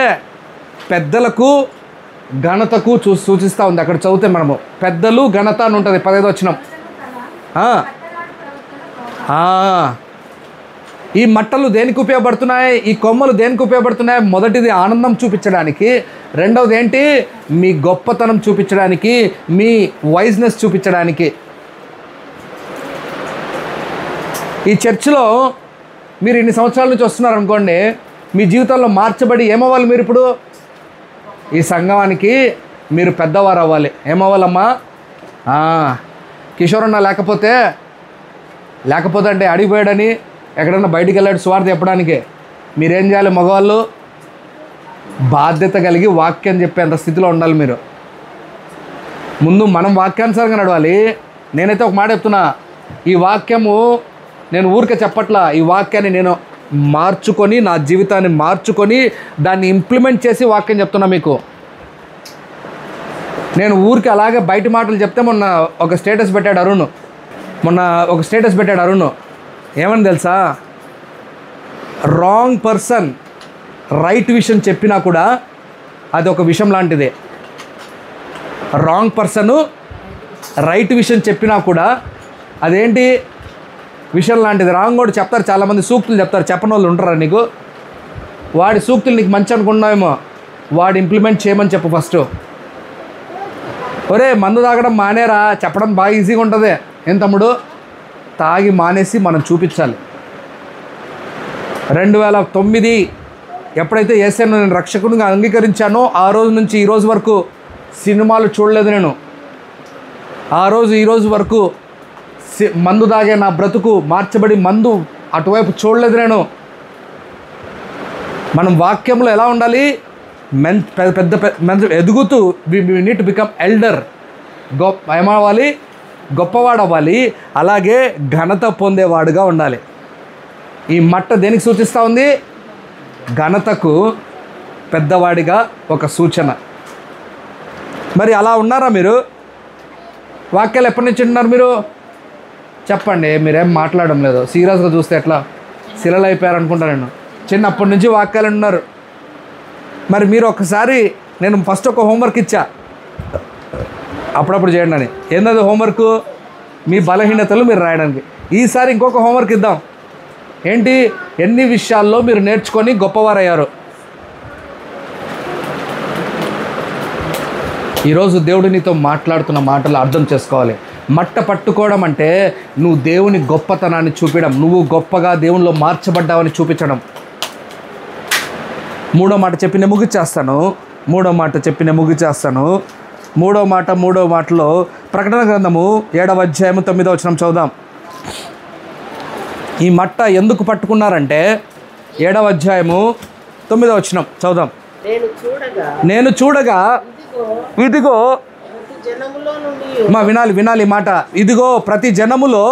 పెద్దలకు ఘనతకు సూచిస్తూ ఉంది. అక్కడ చదివితే మనము పెద్దలు ఘనత అని ఉంటుంది 15వ వచనం. ఈ మట్టలు దేనికి ఉపయోగపడుతున్నాయి? ఈ కొమ్మలు దేనికి ఉపయోగపడుతున్నాయి? మొదటిది ఆనందం చూపించడానికి, రెండవది ఏంటి? మీ గొప్పతనం చూపించడానికి, మీ వైజ్నెస్ చూపించడానికి. ఈ చర్చిలో మీరు ఇన్ని సంవత్సరాల నుంచి వస్తున్నారనుకోండి, మీ జీవితంలో మార్చబడి ఏమవ్వాలి? మీరు ఇప్పుడు ఈ సంఘానికి మీరు పెద్దవారు అవ్వాలి. ఏమవ్వాలమ్మా? కిషోర్ అన్న లేకపోతే అంటే అడిగిపోయాడని ఎక్కడన్నా బయటికి వెళ్ళాడు సువార్త చెప్పడానికి. మీరేం చేయాలి? మగవాళ్ళు బాధ్యత కలిగి వాక్యం చెప్పేంత స్థితిలో ఉండాలి. మీరు ముందు మనం వాక్యానుసారంగా నడవాలి. నేనైతే ఒక మాట చెప్తున్నా, ఈ వాక్యము నేను ఊరికే చెప్పట్లా, ఈ వాక్యాన్ని నేను మార్చుకొని నా జీవితాన్ని మార్చుకొని దాన్ని ఇంప్లిమెంట్ చేసి వాక్యం చెప్తున్నా మీకు. నేను ఊరికి అలాగే బయట మాటలు చెప్తే మొన్న ఒక స్టేటస్ పెట్టాడు అరుణ్. ఏమని తెలుసా? రాంగ్ పర్సన్ రైట్ విషయం చెప్పినా కూడా అది ఒక విషయం లాంటిదే. రాంగ్ పర్సను రైట్ విషయం చెప్పినా కూడా అదేంటి? విషయం లాంటిది. రాంగ్ కూడా చెప్తారు చాలామంది, సూక్తులు చెప్తారు. చెప్పని వాళ్ళు ఉంటారా నీకు? వాడి సూక్తులు నీకు మంచి అనుకున్నావేమో, వాడు ఇంప్లిమెంట్ చేయమని చెప్పు ఫస్ట్. ఒరే మందు తాగడం మానేరా చెప్పడం బాగా ఈజీగా ఉంటుంది. ఏం తమ్ముడు? తాగి మానేసి మనం చూపించాలి. 2009 ఎప్పుడైతే యేసయ్యను నేను రక్షకుడిగా అంగీకరించానో ఆ రోజు నుంచి ఈ రోజు వరకు సినిమాలు చూడలేదు నేను. ఆ రోజు ఈ రోజు వరకు మందు తాగే నా బ్రతుకు మార్చబడి మందు అటువైపు చూడలేదు నేను. మనం వాక్యంలో ఎలా ఉండాలి? పెద్ద ఎదుగుతూ we need to become elder. ఏమవ్వాలి? గొప్పవాడు అవ్వాలి. అలాగే ఘనత పొందేవాడుగా ఉండాలి. ఈ మట్ట దేనికి సూచిస్తూ ఉంది? ఘనతకు పెద్దవాడిగా ఒక సూచన. మరి అలా ఉన్నారా మీరు? వాక్యాలు ఎప్పటి నుంచి ఉన్నారు మీరు? చెప్పండి. మీరేం మాట్లాడడం లేదు. సీరియస్గా చూస్తే ఎట్లా శిలలు అయిపోయారు అనుకుంటా. నేను చిన్నప్పటి నుంచి వాక్యాలు ఉన్నారు. మరి మీరు ఒకసారి, నేను ఫస్ట్ ఒక హోంవర్క్ ఇచ్చా, అప్పుడప్పుడు చేయండి అని. ఏంటది హోంవర్క్? మీ బలహీనతలు మీరు రాయడానికి. ఈసారి ఇంకొక హోంవర్క్ ఇద్దాం. ఏంటి? ఎన్ని విషయాల్లో మీరు నేర్చుకొని గొప్పవారయ్యారు. ఈరోజు దేవుడు నీతో మాట్లాడుతున్న మాటలు అర్థం చేసుకోవాలి. మట్ట పట్టుకోవడం అంటే నువ్వు దేవుని గొప్పతనాన్ని చూపించడం, నువ్వు గొప్పగా దేవునిలో మార్చబడ్డావని చూపించడం. మూడో మాట చెప్పి నేను ముగిచేస్తాను. మూడో మాటలో ప్రకటన గ్రంథము 7వ అధ్యాయము 9వ వచనం చదువుదాం. ఈ మట్ట ఎందుకు పట్టుకున్నారంటే 7వ అధ్యాయము 9వ వచనం చదువుదాం. నేను చూడగా ఇదిగో, వినాలి మాట. ఇదిగో ప్రతి జనములో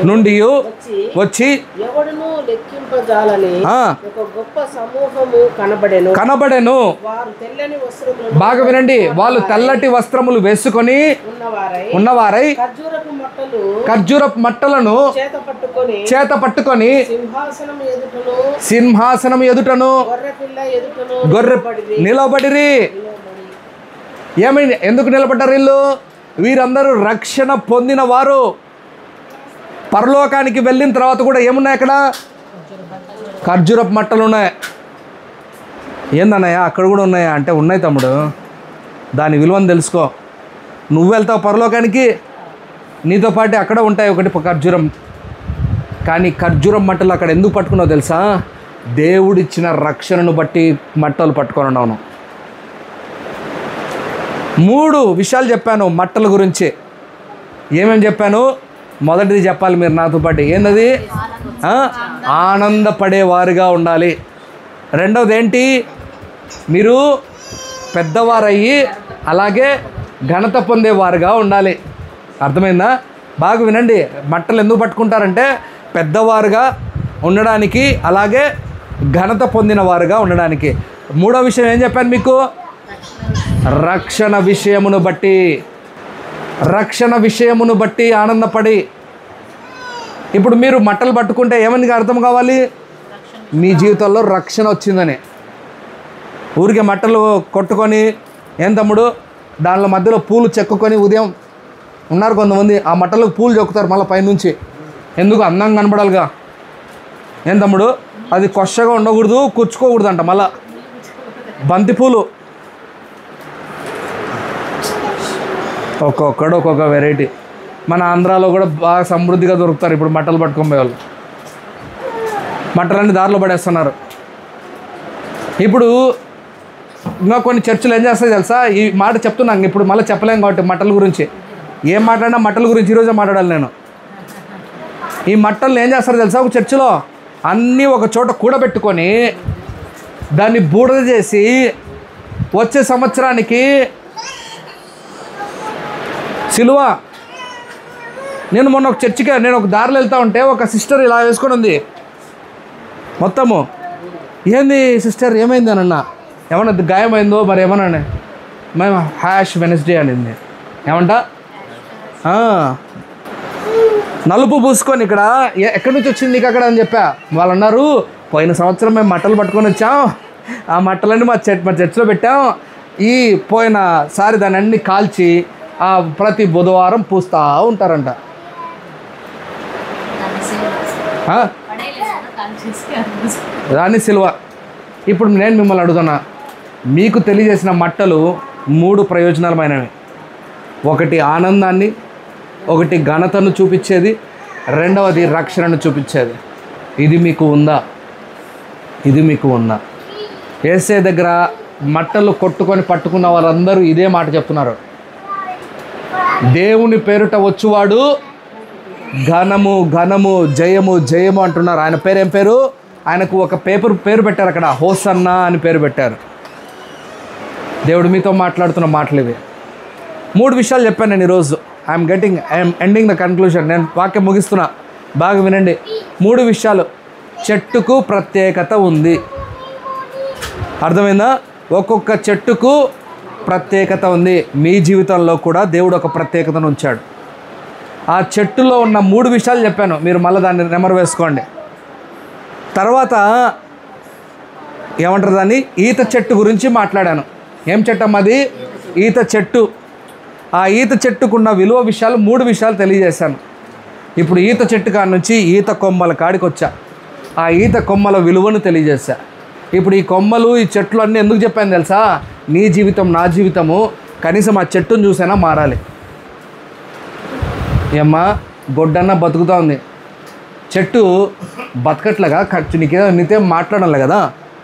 నుండి వచ్చి కనబడెను. బాగా వినండి. వాళ్ళు తెల్లటి వస్త్రములు వేసుకొని ఉన్నవారై ఖర్జూరపు మట్టలను చేత పట్టుకొని సింహాసనం ఎదుటను గొర్రె నిలబడిరి. ఏమైంది? ఎందుకు నిలబడ్డారు వీళ్ళు? వీరందరూ రక్షణ పొందిన వారు. పరలోకానికి వెళ్ళిన తర్వాత కూడా ఏమున్నాయి అక్కడ? ఖర్జూరపు మట్టలు ఉన్నాయి. ఏందన్నాయా అక్కడ కూడా ఉన్నాయా అంటే ఉన్నాయి తమ్ముడు. దాని విలువను తెలుసుకో. నువ్వు వెళ్తావు పరలోకానికి, నీతో పాటు అక్కడ ఉంటాయి ఒకటి ఖర్జూరం. కానీ ఖర్జూరం మట్టలు అక్కడ ఎందుకు పట్టుకున్నావు తెలుసా? దేవుడిచ్చిన రక్షణను బట్టి మట్టలు పట్టుకొని ఉన్నాను. 3 విషయాలు చెప్పాను మట్టల గురించి. ఏమేమి చెప్పాను? మొదటిది చెప్పాలి మీరు నాతో పాటు. ఏంటది? ఆనందపడేవారుగా ఉండాలి. రెండవది ఏంటి? మీరు పెద్దవారయ్యి అలాగే ఘనత పొందేవారుగా ఉండాలి. అర్థమైందా? బాగా వినండి. మట్టలు ఎందుకు పట్టుకుంటారంటే పెద్దవారుగా ఉండడానికి, అలాగే ఘనత పొందిన వారుగా ఉండడానికి. మూడో విషయం ఏం చెప్పాను మీకు? రక్షణ విషయమును బట్టి ఆనందపడి. ఇప్పుడు మీరు మట్టలు పట్టుకుంటే ఏమని అర్థం కావాలి? మీ జీవితంలో రక్షణ వచ్చిందని. ఊరికే మట్టలు కొట్టుకొని ఏం తమ్ముడు దానిలో మధ్యలో పూలు చెక్కుకొని ఉదయం ఉన్నారు కొంతమంది, ఆ మట్టలకు పూలు చెక్కుతారు మళ్ళీ పైనుంచి. ఎందుకు? అందంగా కనపడాలిగా. ఏం తమ్ముడు? అది కొత్తగా ఉండకూడదు, కుచ్చుకోకూడదు అంట. మళ్ళా బంతిపూలు ఒక్కొక్కడు ఒక్కొక్క వెరైటీ. మన ఆంధ్రాలో కూడా బాగా సమృద్ధిగా దొరుకుతారు ఇప్పుడు మట్టలు పట్టుకొని పోయేవాళ్ళు. మట్టలన్నీ దారిలో పడేస్తున్నారు. ఇప్పుడు ఇంకా కొన్ని చర్చిలు ఏం చేస్తాయి తెలుసా? ఈ మాట చెప్తున్నాను ఇప్పుడు, మళ్ళీ చెప్పలేం కాబట్టి మట్టల గురించి. ఏం మాట్లాడినా మట్టల గురించి ఈరోజే మాట్లాడాలి నేను. ఈ మట్టలు ఏం చేస్తారు తెలుసా? ఒక చర్చిలో అన్నీ ఒక చోట కూడబెట్టుకొని దాన్ని బూడిద చేసి వచ్చే సంవత్సరానికి సిలువ. నేను మొన్న ఒక చర్చికి ఒక దారిలో వెళ్తా ఉంటే ఒక సిస్టర్ ఇలా వేసుకొని ఉంది మొత్తము. ఏంది సిస్టర్ ఏమైంది అని అన్నా. ఏమన్నా గాయమైందో మరి ఏమన్నా. మేము హ్యాష్ వెనస్డే అనింది. ఏమంట? నలుపు పూసుకొని ఇక్కడ ఎక్కడి నుంచి వచ్చింది నీకు అక్కడ అని చెప్పా. వాళ్ళు అన్నారు పోయిన సంవత్సరం మేము మట్టలు పట్టుకొని వచ్చాం, ఆ మట్టలన్నీ మా చర్చిలో పెట్టాం. ఈ పోయినసారి దాన్ని అన్ని కాల్చి ప్రతి బుధవారం పూస్తూ ఉంటారంట. దాన్ని సిలువ. ఇప్పుడు నేను మిమ్మల్ని అడుగుతున్నా, మీకు తెలియజేసిన మట్టలు 3 ప్రయోజనాలమైనవి. ఒకటి ఆనందాన్ని, ఒకటి ఘనతను చూపించేది, రెండవది రక్షణను చూపించేది. ఇది మీకు ఉందా? యేసే దగ్గర మట్టలు కొట్టుకొని పట్టుకున్న వాళ్ళందరూ ఇదే మాట చెప్తున్నారు. దేవుని పేరుట వచ్చువాడు ఘనము జయము అంటున్నారు. ఆయన పేరు ఏం పేరు? ఆయనకు ఒక పేరు పెట్టారు అక్కడ, హోసన్నా అని పేరు పెట్టారు. దేవుడు మీతో మాట్లాడుతున్న మాటలు ఇవి. 3 విషయాలు చెప్పాను నేను ఈరోజు. I'm ending the conclusion. నేను వాక్యం ముగిస్తున్నా, బాగా వినండి. 3 విషయాలు. చెట్టుకు ప్రత్యేకత ఉంది. అర్థమైందా? ఒక్కొక్క చెట్టుకు ప్రత్యేకత ఉంది. మీ జీవితంలో కూడా దేవుడు ఒక ప్రత్యేకతను ఉంచాడు. ఆ చెట్టులో ఉన్న 3 విషయాలు చెప్పాను, మీరు మళ్ళీ దాన్ని నెమరు వేసుకోండి. తర్వాత ఏమంటారు దాన్ని, ఈత చెట్టు గురించి మాట్లాడాను. ఏం చెట్టు అమ్మా అది? ఈత చెట్టు. ఆ ఈత చెట్టుకున్న విలువ విషయాలు 3 విషయాలు తెలియజేశాను. ఇప్పుడు ఈత చెట్టు కాడి నుంచి ఈత కొమ్మల కాడికి వచ్చా. ఆ ఈత కొమ్మల విలువను తెలియజేశా. ఇప్పుడు ఈ కొమ్మలు, ఈ చెట్లు అన్నీ ఎందుకు చెప్పాను తెలుసా? నీ జీవితం, నా జీవితము కనీసం ఆ చెట్టును చూసైనా మారాలి. ఏమ్మా, గొడ్డన్న బతుకుతూ ఉంది, చెట్టు బతకట్లేగా, నీకేదో నిత్యం మాట్లాడాలి కదా,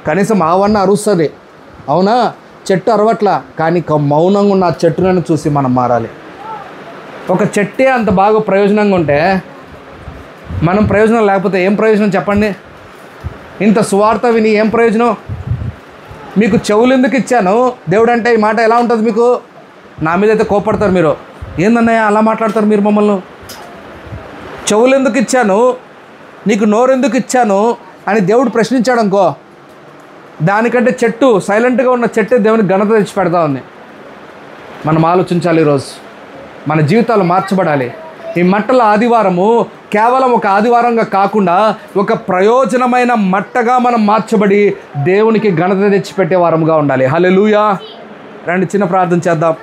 కనీసం ఆవన్న అరుస్తుంది, అవునా? చెట్టు అరవట్లా, కానీ మౌనంగా ఉన్న ఆ చెట్టులను చూసి మనం మారాలి. ఒక చెట్టే అంత బాగా ప్రయోజనంగా ఉంటే మనం ప్రయోజనం లేకపోతే ఏం ప్రయోజనం చెప్పండి? ఇంత సువార్త విని ఏం ప్రయోజనం? మీకు చెవులు ఎందుకు ఇచ్చాను దేవుడు అంటే ఈ మాట ఎలా ఉంటుంది మీకు? నా మీద అయితే కోపడతారు మీరు. ఏందన్నయ్య అలా మాట్లాడతారు మీరు మమ్మల్ని? చెవులు ఎందుకు ఇచ్చాను, నీకు నోరు ఎందుకు ఇచ్చాను అని దేవుడు ప్రశ్నించాడు అనుకో, దానికంటే చెట్టు, సైలెంట్గా ఉన్న చెట్టే దేవునికి ఘనత తెచ్చి పెడతా ఉంది. మనం ఆలోచించాలి. ఈరోజు మన జీవితాలు మార్చబడాలి. ఈ మట్టల ఆదివారము కేవలం ఒక ఆదివారంగా కాకుండా ఒక ప్రయోజనమైన మట్టగా మనం మార్చబడి దేవునికి ఘనత తెచ్చిపెట్టే వారంగా ఉండాలి. హల్లెలూయా. రండి చిన్న ప్రార్థన చేద్దాం.